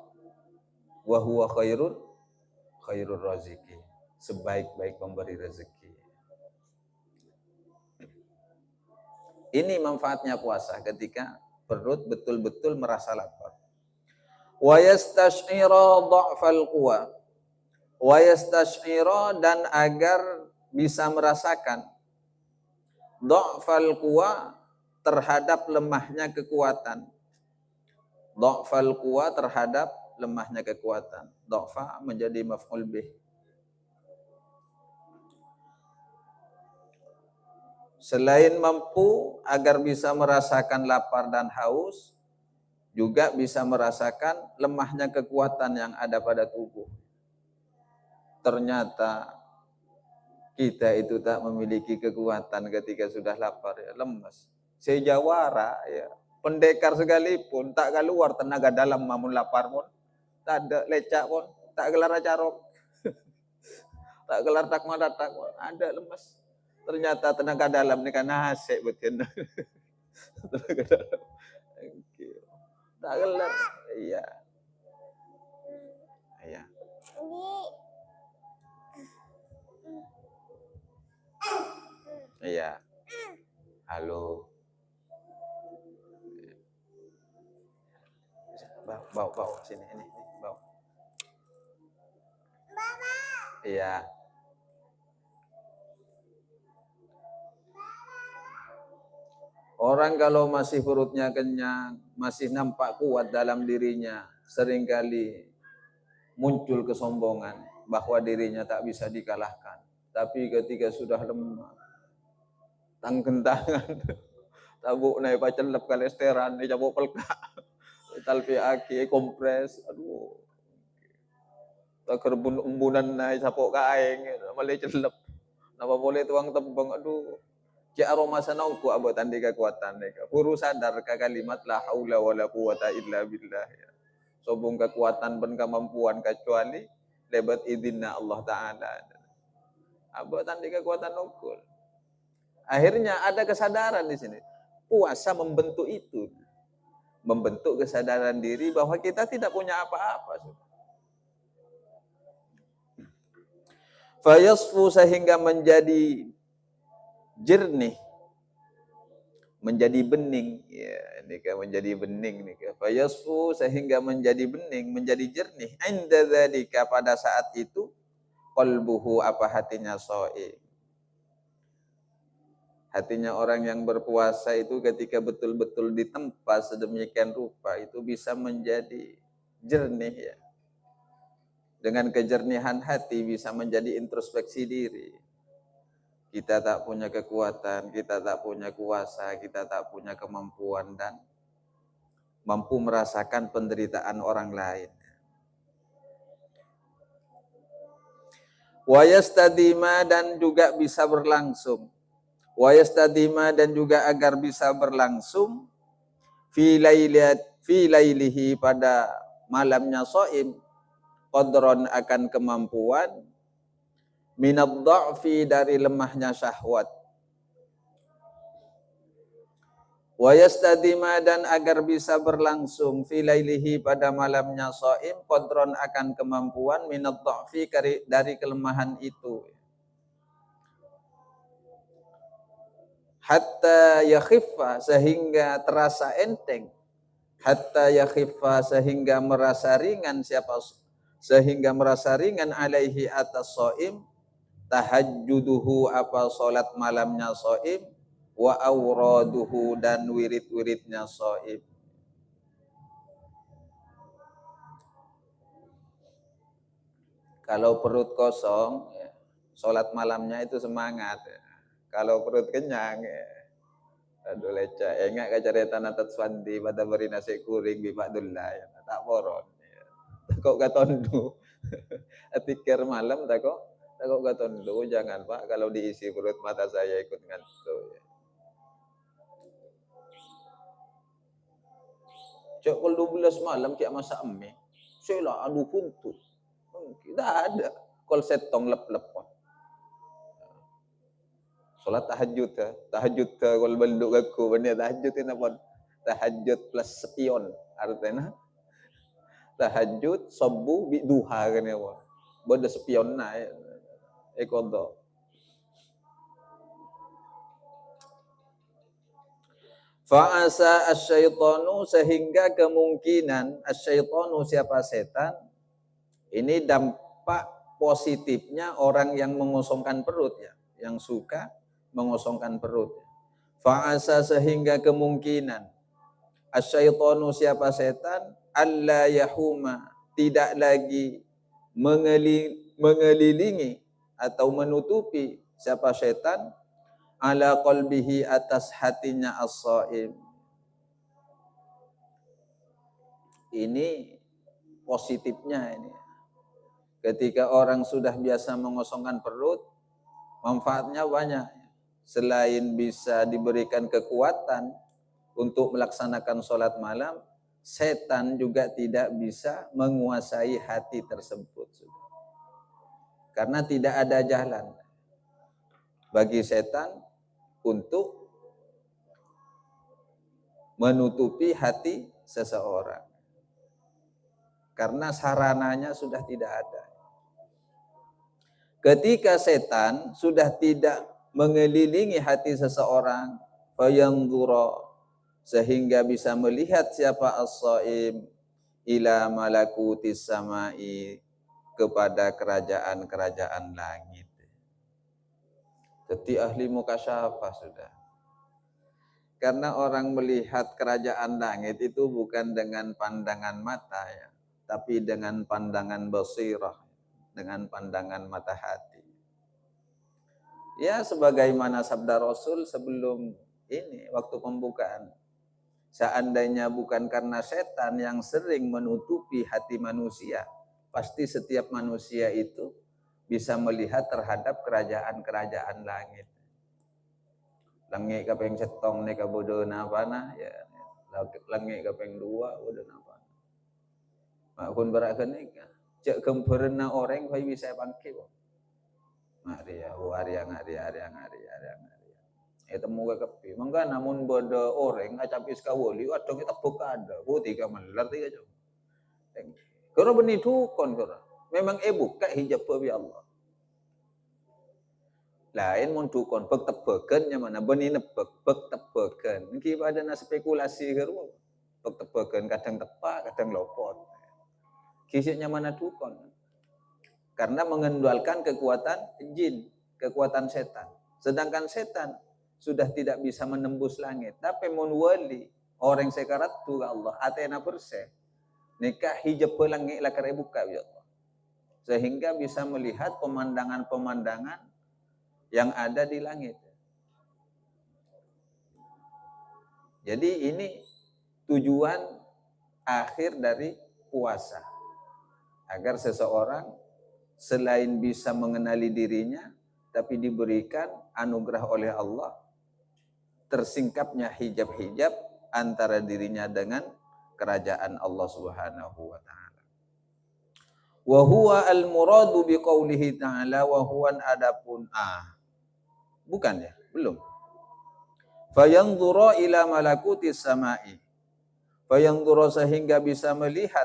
wa huwa khairur raziki, sebaik-baik pemberi rezeki. Ini manfaatnya puasa ketika perut betul-betul merasa lapar. Wa yastash'ira dha'fal quwa. Wa yastash'ira, dan agar bisa merasakan dha'fal quwa, terhadap lemahnya kekuatan. Dha'fal quwa, terhadap lemahnya kekuatan. Dha'fa menjadi maf'ul bih. Selain mampu agar bisa merasakan lapar dan haus, juga bisa merasakan lemahnya kekuatan yang ada pada tubuh. Ternyata kita itu tak memiliki kekuatan ketika sudah lapar, ya, lemas. Sejawara, ya, pendekar sekalipun tak keluar tenaga dalam, mamun lapar pun tak ada, lecak pun tak gelar carok, tak gelar tak madatak, ada lemas. Ternyata tenaga dalam ni kan nasib betul. Tenaga dalam. Tak gelar. Iya. Iya. Iya. Halo. Bawa sini, ini bawa. Iya. Orang kalau masih perutnya kenyang, masih nampak kuat dalam dirinya, seringkali muncul kesombongan bahwa dirinya tak bisa dikalahkan. Tapi ketika sudah lemah, tanggentangan, tabuk naik pacelep kalesteran, cabuk pelka, talpi aki, kompres, aduh, tak kerbun umbunan naik sapok kain, malah celep, napa boleh tuang tembang, aduh. Cik aroma sanauku abot andi kekuatan mereka. Huru sadar ke kalimat la haula wala quwata illa billah. Sobong kekuatan dan kemampuan kecuali lebat idinna Allah Ta'ala. Abot andi kekuatan ukul. Akhirnya ada kesadaran di sini. Puasa membentuk itu. Membentuk kesadaran diri bahwa kita tidak punya apa-apa. Fayasfu sehingga menjadi jernih, menjadi bening. Ya, ini kan menjadi bening nih. Fayasfu sehingga menjadi bening, menjadi jernih. Inda dzalika pada saat itu qalbuhu apa hatinya shaim. Hatinya orang yang berpuasa itu ketika betul-betul ditempa sedemikian rupa itu bisa menjadi jernih ya. Dengan kejernihan hati bisa menjadi introspeksi diri. Kita tak punya kekuatan, kita tak punya kuasa, kita tak punya kemampuan dan mampu merasakan penderitaan orang lain. Wa yastadima dan juga bisa berlangsung. Wa yastadima dan juga agar bisa berlangsung fi lailihi pada malamnya shaim qadron akan kemampuan minad dha'fi dari lemahnya syahwat. Wa yastadima dan agar bisa berlangsung fi lailihi pada malamnya shaim qadron akan kemampuan minad dha'fi dari kelemahan itu. Hatta yakhiffa sehingga terasa enteng, hatta yakhiffa sehingga merasa ringan sehingga merasa ringan alaihi atas shaim tahajjuduhu apa salat malamnya shaim wa auraduhu dan wirid-wiridnya shaim. Kalau perut kosong ya, salat malamnya itu semangat ya. Kalau perut kenyang ya, aduh lecah. Enggak kacarita natat swandi pada beri nasi kuring bi Pakdullah ya. Tak poron. Ya. Takok gatondu. Atikir malam takok gatondu. Jangan Pak kalau diisi perut mata saya ikut ngantuk. Ya. Cok kalau 12 malam kayak masak mie. Saya lah aduh puntus. Tidak ada. Kol setong lep-lep. Salat tahajud ya. Tahajud kalau benduk aku benda tahajud ini apa? Tahajud plus sepion artinya. Tahajud subuh bi duha kan ya. Benda sepion na ekodo. Fa'asa asyaitonu sehingga kemungkinan asyaitonu siapa setan ini dampak positifnya orang yang mengosongkan perut ya, yang suka mengosongkan perut. Fa'asa sehingga kemungkinan asyaitonu siapa setan alla yahuma tidak lagi mengelilingi atau menutupi siapa setan ala qalbihi atas hatinya as-shaim. Ini positifnya ini. Ketika orang sudah biasa mengosongkan perut, manfaatnya banyak. Selain bisa diberikan kekuatan untuk melaksanakan sholat malam, setan juga tidak bisa menguasai hati tersebut. Karena tidak ada jalan bagi setan untuk menutupi hati seseorang. Karena sarananya sudah tidak ada. Ketika setan sudah tidak mengelilingi hati seseorang, fayanzura sehingga bisa melihat siapa as-shaim ila malakutis samai kepada kerajaan-kerajaan langit. Jadi ahli mukasyafah sudah. Karena orang melihat kerajaan langit itu bukan dengan pandangan mata ya, tapi dengan pandangan basirah, dengan pandangan mata hati. Ya sebagaimana sabda Rasul sebelum ini waktu pembukaan. Seandainya bukan karena setan yang sering menutupi hati manusia, pasti setiap manusia itu bisa melihat terhadap kerajaan-kerajaan langit. Langit kapeng setong ni kabodo napana ya. Langit kapeng dua bodo napana. Makun berakan ni cek kemperna orang kau bisa bangkit. Ngari ya, ngari. Itu muka kepi. Mangga namun bodo orang acapis kawoli atau kita buka ada. Tiga melar tiga jam. Kalau benih tukon kora. Memang buka hijab bi Allah. Lain mun dukun bek tebeken nya mana beni nebek bek tebeken. Iki pada spekulasi keru. Bek tebeken kadang tepak, kadang lopot. Kisahnya mana dukun. Karena mengendalikan kekuatan jin, kekuatan setan. Sedangkan setan sudah tidak bisa menembus langit. Tapi mun wali, orang sekarat tu Allah, atena perse. Nikah hijab langit lah kare buka ya Allah. Sehingga bisa melihat pemandangan-pemandangan yang ada di langit. Jadi ini tujuan akhir dari puasa. Agar seseorang selain bisa mengenali dirinya, tapi diberikan anugerah oleh Allah, tersingkapnya hijab-hijab antara dirinya dengan kerajaan Allah Subhanahu wa taala. Wa huwa al-muradu biqaulihi ta'ala wa huwa adapun bukan ya? Belum. Fayanzura ila malakutis samai. Fayanzura sehingga bisa melihat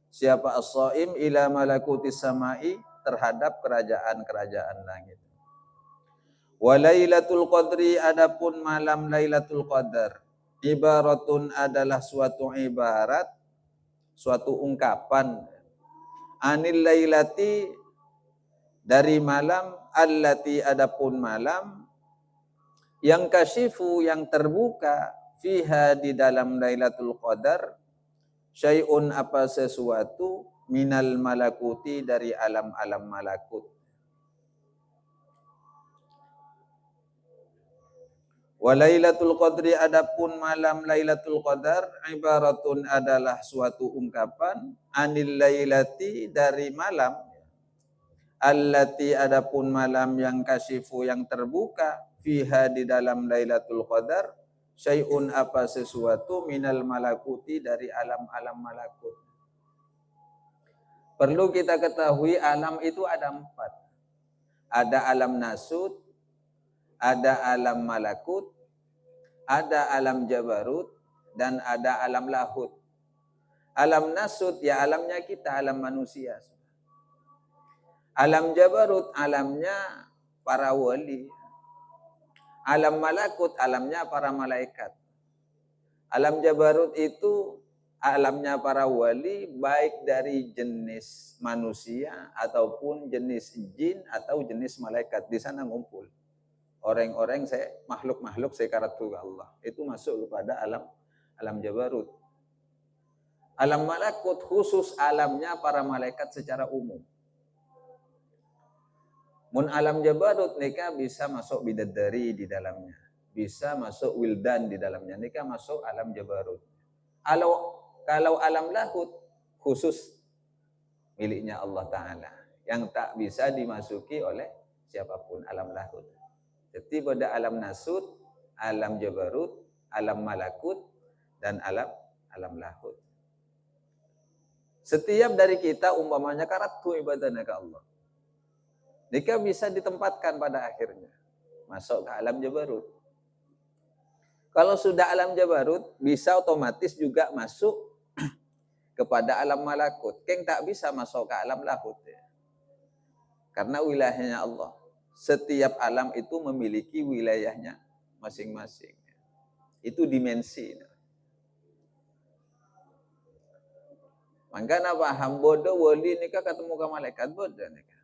siapa as-shaim ila malakutis samai terhadap kerajaan-kerajaan langit. Wa lailatul qadri adapun malam lailatul qadar ibaratun adalah suatu ibarat, suatu ungkapan anil lailati dari malam allati adapun malam yang kasyifu yang terbuka fiha di dalam lailatul qadar syai'un apa sesuatu minal malakuti dari alam-alam malakut. Wa lailatul qadri adapun malam lailatul qadar ibaratun adalah suatu ungkapan anil lailati dari malam allati adapun malam yang kasyifu yang terbuka fiha di dalam lailatul qadar syai'un apa sesuatu minal malakuti dari alam-alam malakut. Perlu kita ketahui alam itu ada 4. Ada alam nasut, ada alam malakut, ada alam jabarut, dan ada alam lahut. Alam nasut ya alamnya kita, alam manusia. Alam jabarut alamnya para wali. Alam malakut alamnya para malaikat. Alam jabarut itu alamnya para wali baik dari jenis manusia ataupun jenis jin atau jenis malaikat. Di sana ngumpul. Orang-orang makhluk-makhluk sekaratu Allah. Itu masuk kepada alam jabarut. Alam malakut khusus alamnya para malaikat secara umum. Mun alam jabarut nikah bisa masuk bidadari di dalamnya. Bisa masuk wildan di dalamnya. Nikah masuk alam jabarut. Kalau alam lahut khusus miliknya Allah Ta'ala. Yang tak bisa dimasuki oleh siapapun alam lahut. Jadi pada alam nasut, alam jabarut, alam malakut, dan alam lahut. Setiap dari kita umpamanya karatu ibadahnya ke Allah. Nikah bisa ditempatkan pada akhirnya. Masuk ke alam jabarut. Kalau sudah alam jabarut, bisa otomatis juga masuk kepada alam malakut. Keng tak bisa masuk ke alam lahut. Ya. Karena wilayahnya Allah. Setiap alam itu memiliki wilayahnya masing-masing. Itu dimensi. Maka paham bodoh wali nikah ketemu ke malaikat bodoh nikah.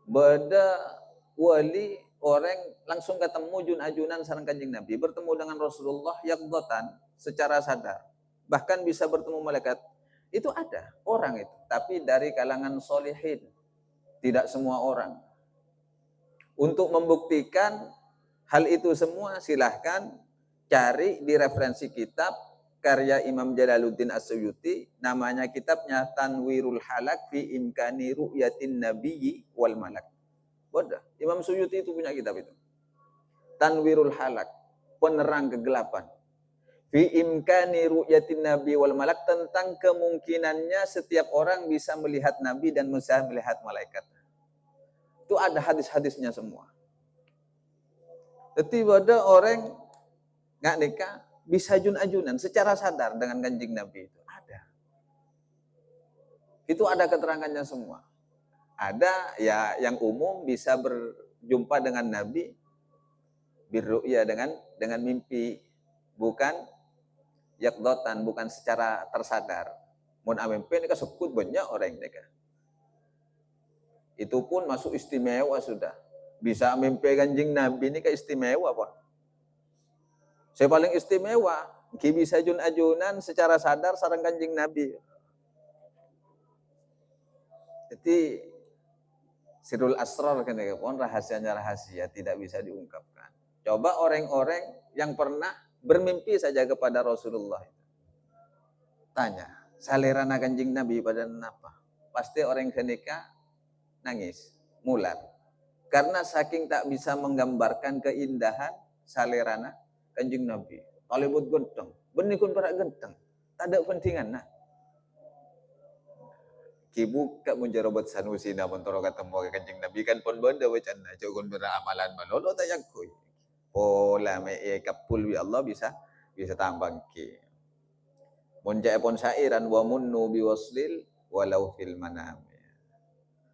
Beda wali orang langsung ketemu jun-ajunan sareng Kanjeng Nabi, bertemu dengan Rasulullah yaqdatan secara sadar. Bahkan bisa bertemu malaikat. Itu ada orang itu, tapi dari kalangan solihin. Tidak semua orang. Untuk membuktikan hal itu semua silahkan cari di referensi kitab karya Imam Jalaluddin As-Suyuti, namanya kitabnya Tanwirul Halak fi Imkani Ru'yatin Nabiyyi wal Malak. Bodoh. Imam Suyuti itu punya kitab itu. Tanwirul Halak, penerang kegelapan. Fi Imkani Ru'yatin Nabi wal Malak, tentang kemungkinannya setiap orang bisa melihat Nabi dan bisa melihat malaikat. Itu ada hadis-hadisnya semua. Jadi bodoh orang nggak nikah bisa ajun-ajunan secara sadar dengan Kanjeng Nabi itu ada. Itu ada keterangannya semua. Ada ya yang umum bisa berjumpa dengan Nabi birru'ya dengan mimpi, bukan yakdotan, bukan secara tersadar. Mun amimpi ini sekut banyak orang ini. Itu pun masuk istimewa sudah. Bisa mimpi Kanjeng Nabi ini istimewa Pak. Saya paling istimewa, ki bisa jun-ajunan secara sadar sareng Kanjeng Nabi. Jadi sirul asrar kan ya, rahasianya rahasia tidak bisa diungkapkan. Coba orang-orang yang pernah bermimpi saja kepada Rasulullah. Tanya, salerana Kanjeng Nabi pada apa? Pasti orang kenika nangis, mular. Karena saking tak bisa menggambarkan keindahan salerana Kanjeng Nabi. Talibut genteng, benikun para genteng. Tak ada pentingan nah. Kibu kak munjarobot Sanusi namun toro ketemu ke Kanjeng Nabi kan pon benda wacana jogon beramalan malolo tak yakui. Pola me kapul wi Allah bisa tambang ki. Mun jae pon syairan wa munnu biwaslil walau fil manam.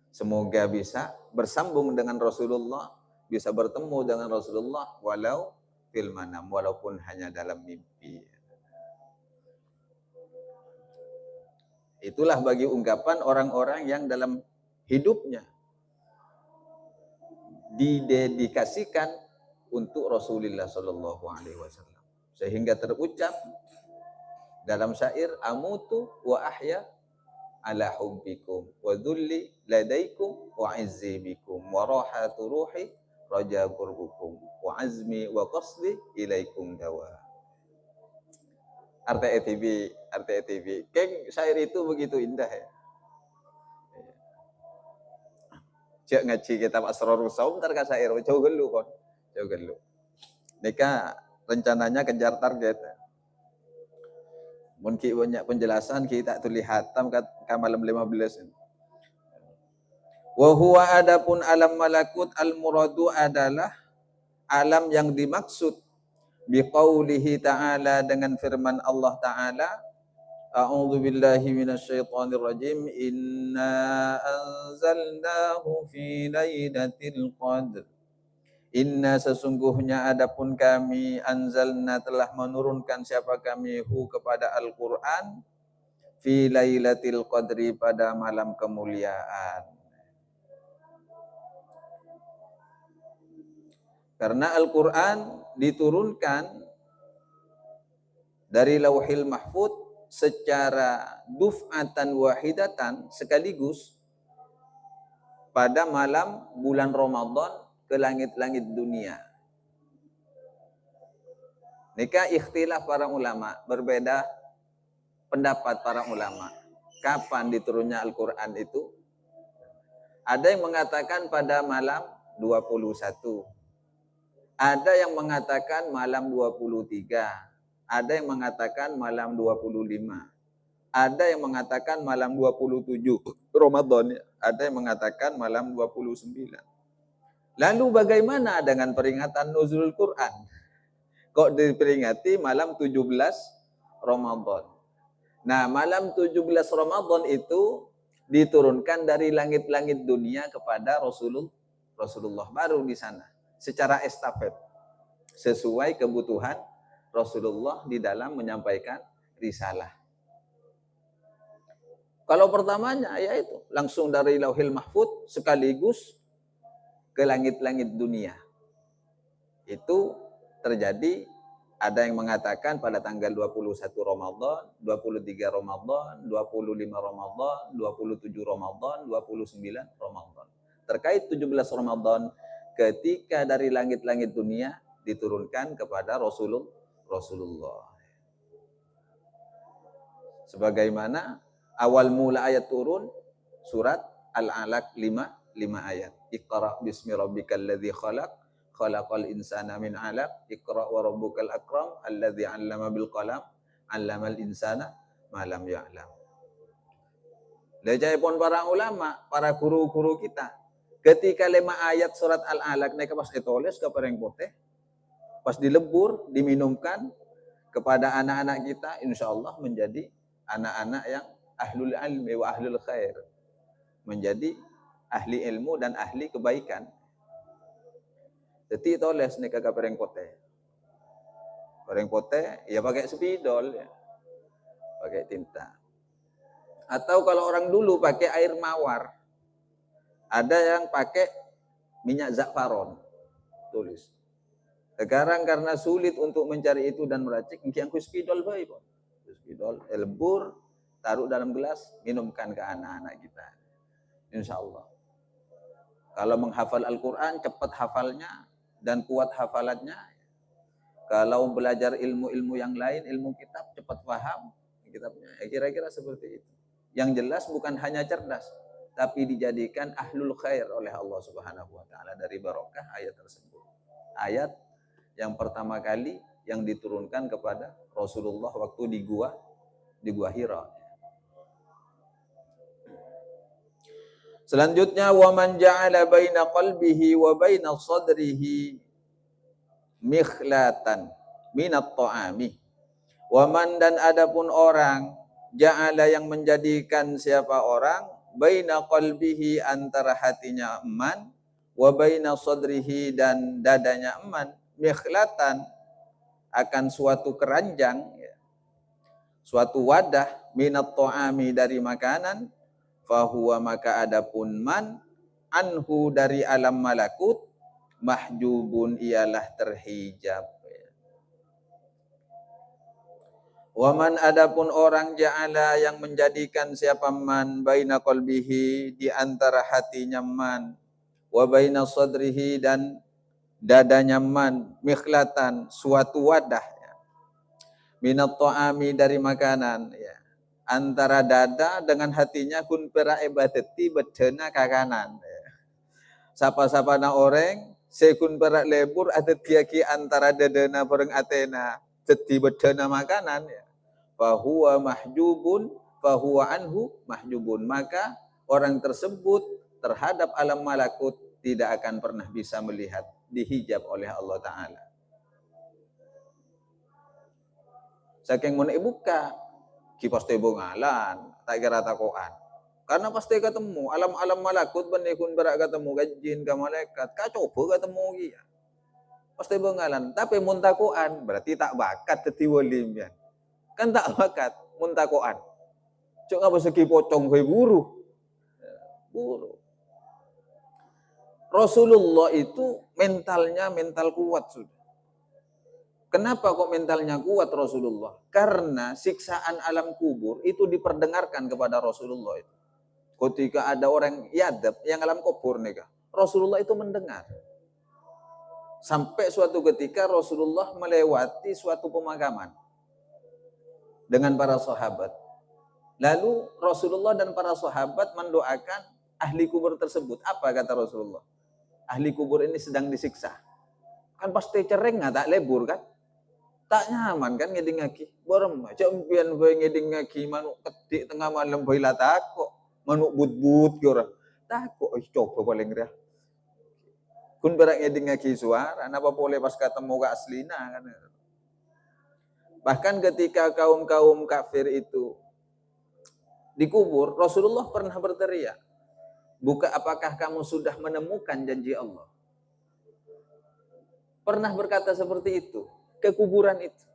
Semoga bisa bersambung dengan Rasulullah, bisa bertemu dengan Rasulullah walau fil manam, walaupun hanya dalam mimpi. Itulah bagi ungkapan orang-orang yang dalam hidupnya didedikasikan untuk Rasulullah Shallallahu Alaihi Wasallam, sehingga terucap dalam syair amutu wa ahya ala hubbikum wa dhulli ladaikum wa izzi bikum wa rahatu ruhi raja qurbukum wa azmi wa qasdi ilaikum dawa. RTE TV. Keng syair itu begitu indah ya. Cek ngaji kitab Asrarus Saum ntar ka syair jauh gelu kon. Jauh gelu. Nika rencananya kejar target. Mun ki banyak penjelasan kita tulis hatam ka malam 15. Wa huwa adapun alam malakut al muradu adalah alam yang dimaksud biqaulihi ta'ala dengan firman Allah Ta'ala A'udzu billahi minasyaitonir rajim inna anzalnahu fi lailatul qadr inna sesungguhnya adapun kami anzalna telah menurunkan siapa kami hu kepada Al-Qur'an fi lailatul qadri pada malam kemuliaan. Karena Al-Quran diturunkan dari Lauhil Mahfud secara duf'atan wahidatan sekaligus pada malam bulan Ramadan ke langit-langit dunia. Nika ikhtilaf para ulama, berbeda pendapat para ulama. Kapan diturunnya Al-Quran itu? Ada yang mengatakan pada malam 21. Ada yang mengatakan malam 23, ada yang mengatakan malam 25, ada yang mengatakan malam 27 Ramadan, ada yang mengatakan malam 29. Lalu bagaimana dengan peringatan nuzul Quran? Kok diperingati malam 17 Ramadan? Nah, malam 17 Ramadan itu diturunkan dari langit-langit dunia kepada Rasulullah baru di sana. Secara estafet sesuai kebutuhan Rasulullah di dalam menyampaikan risalah. Kalau pertamanya yaitu langsung dari Lauhil Mahfud sekaligus ke langit-langit dunia. Itu terjadi, ada yang mengatakan pada tanggal 21 Ramadan, 23 Ramadan, 25 Ramadan, 27 Ramadan, 29 Ramadan. Terkait 17 Ramadan ketika dari langit-langit dunia diturunkan kepada Rasulullah. Sebagaimana awal mula ayat turun surat Al-Alaq 5 ayat. Iqra bismi rabbikal ladzi khalaq khalaqal insana min 'alaq iqra wa rabbukal akram alladzi 'allama bil qalam 'allamal insana ma lam ya'lam. Lejai pun para ulama, para guru-guru kita ketika 5 ayat surat Al-Alaq naik pas ditulis ke pereng putih, pas dilebur, diminumkan kepada anak-anak kita, insya Allah menjadi anak-anak yang ahlul ilmi wa ahlul khair. Menjadi ahli ilmu dan ahli kebaikan. Jadi toles nih kagak pereng pote. Pereng pote ya pakai spidol ya. Pakai tinta. Atau kalau orang dulu pakai air mawar. Ada yang pakai minyak za'faron. Tulis. Sekarang karena sulit untuk mencari itu dan meracik, yang spidol baik, Pak. Spidol, elbur, taruh dalam gelas, minumkan ke anak-anak kita. Insya Allah. Kalau menghafal Al-Quran, cepat hafalnya dan kuat hafalannya. Kalau belajar ilmu-ilmu yang lain, ilmu kitab, cepat paham kitabnya. Ya, kira-kira seperti itu. Yang jelas bukan hanya cerdas, tapi dijadikan ahlul khair oleh Allah Subhanahu wa taala dari barokah ayat tersebut. Ayat yang pertama kali yang diturunkan kepada Rasulullah waktu di gua Hira. Selanjutnya wa man ja'ala baina qalbihi wa baina sadrihi mikhlatan minat ta'ami. Wa man dan adapun orang ja'ala yang menjadikan siapa orang baina qalbihi antara hatinya eman wa baina sadrihi dan dadanya eman mikhlatan akan suatu keranjang ya, suatu wadah minat ta'ami dari makanan fahuwa maka adapun man anhu dari alam malakut mahjubun ialah terhijab. Waman adapun orang ja'ala yang menjadikan siapa man baina qalbihi di antara hatinya man wa baina sadrihi dan dadanya man mikhlatan suatu wadah ya. Minat ta'ami dari makanan ya. Antara dada dengan hatinya kun pera ibadati bedena kakanan ya. Sapa-sapa na orang sekun pera lebur adet kiaki antara dadana bareng atena jadi bedena makanan ya. Fahuwa mahjubun fahuwa anhu mahjubun, maka orang tersebut terhadap alam malakut tidak akan pernah bisa melihat, dihijab oleh Allah Ta'ala. Saking mun buka ki pasti bongalan tak kira takoan karena pasti ketemu alam-alam malakut benikun berak ketemu gajin ke malaikat ka coba ketemu dia pasti bongalan tapi mun takoan berarti tak bakat dadi walim ya kan tak bakat mun takoan cuk ngapa segi pocong kowe buru Rasulullah itu mentalnya mental kuat sudah. Kenapa kok mentalnya kuat Rasulullah? Karena siksaan alam kubur itu diperdengarkan kepada Rasulullah itu. Ketika ada orang yadab yang alam kubur nih, Rasulullah itu mendengar. Sampai suatu ketika Rasulullah melewati suatu pemakaman dengan para sahabat. Lalu Rasulullah dan para sahabat mendoakan ahli kubur tersebut. Apa kata Rasulullah? Ahli kubur ini sedang disiksa. Kan pasti cereng tak lebur kan? Tak nyaman kan ngeding ngaki. Borem campian boy ngeding ngaki manuk ketik tengah malam boy lah takok. Manuk but-but ki orang. Takok coba paling dah. Kun berak ngeding ngaki suara napa boleh pas ketemu ke aslina kan. Bahkan ketika kaum-kaum kafir itu dikubur, Rasulullah pernah berteriak, "Buka apakah kamu sudah menemukan janji Allah?" Pernah berkata seperti itu ke kuburan itu.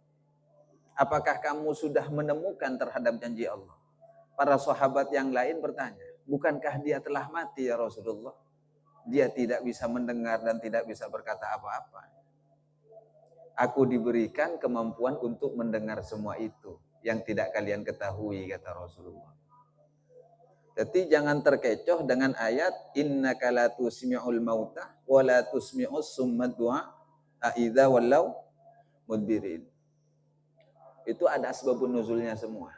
Apakah kamu sudah menemukan terhadap janji Allah? Para sahabat yang lain bertanya, bukankah dia telah mati ya Rasulullah? Dia tidak bisa mendengar dan tidak bisa berkata apa-apa. Aku diberikan kemampuan untuk mendengar semua itu yang tidak kalian ketahui, kata Rasulullah. Jadi jangan terkecoh dengan ayat innaka la tusmi'ul mauta wa la tusmi'us summa du'a idza wallau mudbirin. Itu ada asbabun nuzulnya semua.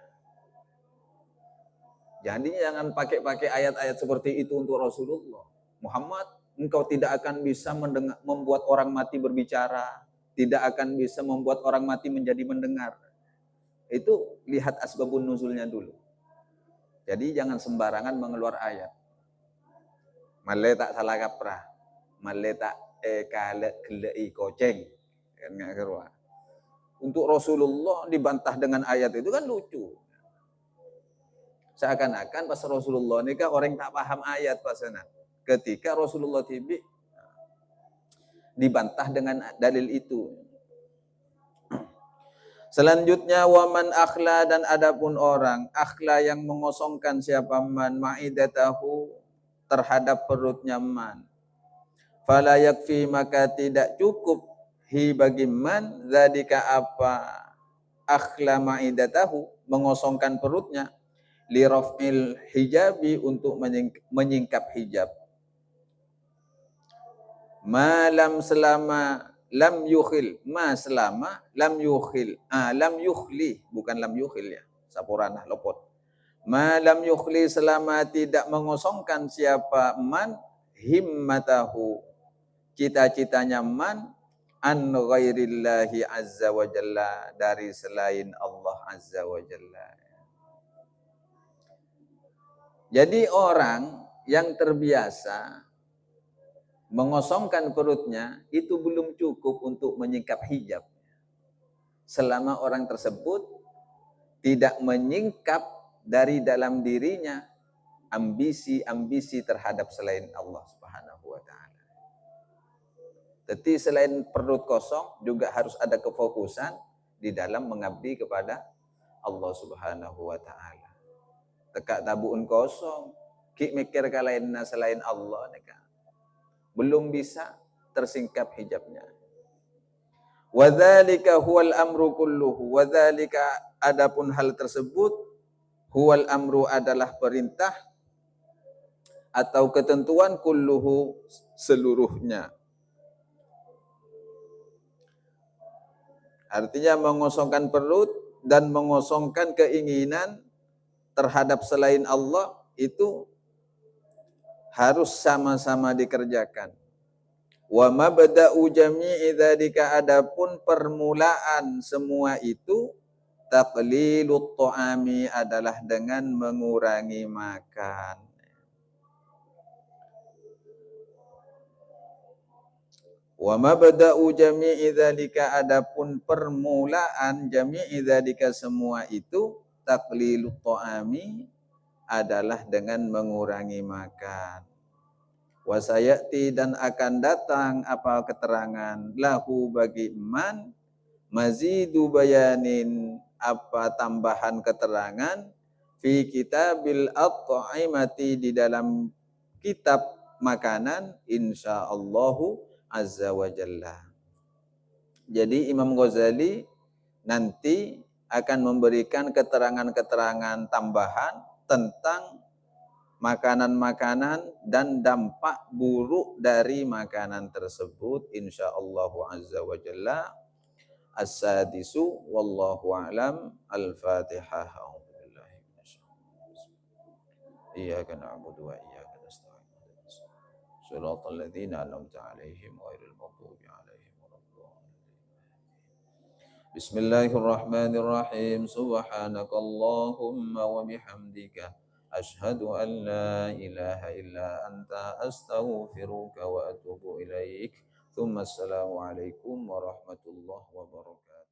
Jadi jangan pakai ayat-ayat seperti itu untuk Rasulullah. Muhammad, engkau tidak akan bisa membuat orang mati berbicara, tidak akan bisa membuat orang mati menjadi mendengar. Itu lihat asbabun nuzulnya dulu. Jadi jangan sembarangan mengeluar ayat. Malle tak salah kaprah, malle tak kale gelei koceng. Kan enggak keruan. Untuk Rasulullah dibantah dengan ayat itu kan lucu. Seakan-akan pas Rasulullah ini kan orang tak paham ayat pasana. ketika Rasulullah tibi dibantah dengan dalil itu. Selanjutnya waman akhla, dan adapun orang akhla yang mengosongkan siapa man ma'idatahu terhadap perutnya man, fala yakfi, maka tidak cukup hi bagi man dzalika apa akhla ma'idatahu mengosongkan perutnya li raf'il hijabi untuk menyingkap hijab, malam selama lam yukhil, ma selama lam yukhil, lam yukhli, bukan lam yukhil ya, sapuranah lopot. Ma lam yukhli, selama tidak mengosongkan siapa man himmatahu cita-citanya man an ghairillahi azza wa jalla, dari selain Allah azza wa jalla. Jadi orang yang terbiasa mengosongkan perutnya itu belum cukup untuk menyingkap hijab. Selama orang tersebut tidak menyingkap dari dalam dirinya ambisi-ambisi terhadap selain Allah Subhanahu wa taala. Jadi selain perut kosong juga harus ada kefokusan di dalam mengabdi kepada Allah Subhanahu wa taala. Tekak tabuun kosong, ki mikir kalainna selain Allah neka, belum bisa tersingkap hijabnya. Wadzalika huwal amru kulluhu, wadzalika adapun hal tersebut, huwal amru adalah perintah atau ketentuan, kulluhu seluruhnya. Artinya mengosongkan perut dan mengosongkan keinginan terhadap selain Allah itu harus sama-sama dikerjakan. Wa mabda'u jami'i dzalika, adapun permulaan semua itu, taqlilut ta'ami adalah dengan mengurangi makan. Wa mabda'u jami'i dzalika, adapun permulaan jami'i dzalika semua itu, taqlilut ta'ami adalah dengan mengurangi makan. Wasayati, dan akan datang apa keterangan, lahu bagi man, mazidu bayanin, apa tambahan keterangan, fi kitabil at-ta'imati, di dalam kitab makanan, insyaallahu azza wa jalla. Jadi Imam Ghazali nanti akan memberikan keterangan-keterangan tambahan tentang makanan-makanan dan dampak buruk dari makanan tersebut, insyaallah azza wa jalla. As-sadisu wallahu a'lam. Al-Fatihah. Iyyaka na'budu wa iyyaka nasta'in. Shiratal ladzina an'amta 'alaihim ghairil maghdubi 'alaihim waladdallin. Bismillahirrahmanirrahim. Subhanakallahumma wa bihamdika asyhadu an la ilaha illa anta astaghfiruka wa atubu ilaik. Assalamualaikum warahmatullahi wabarakatuh.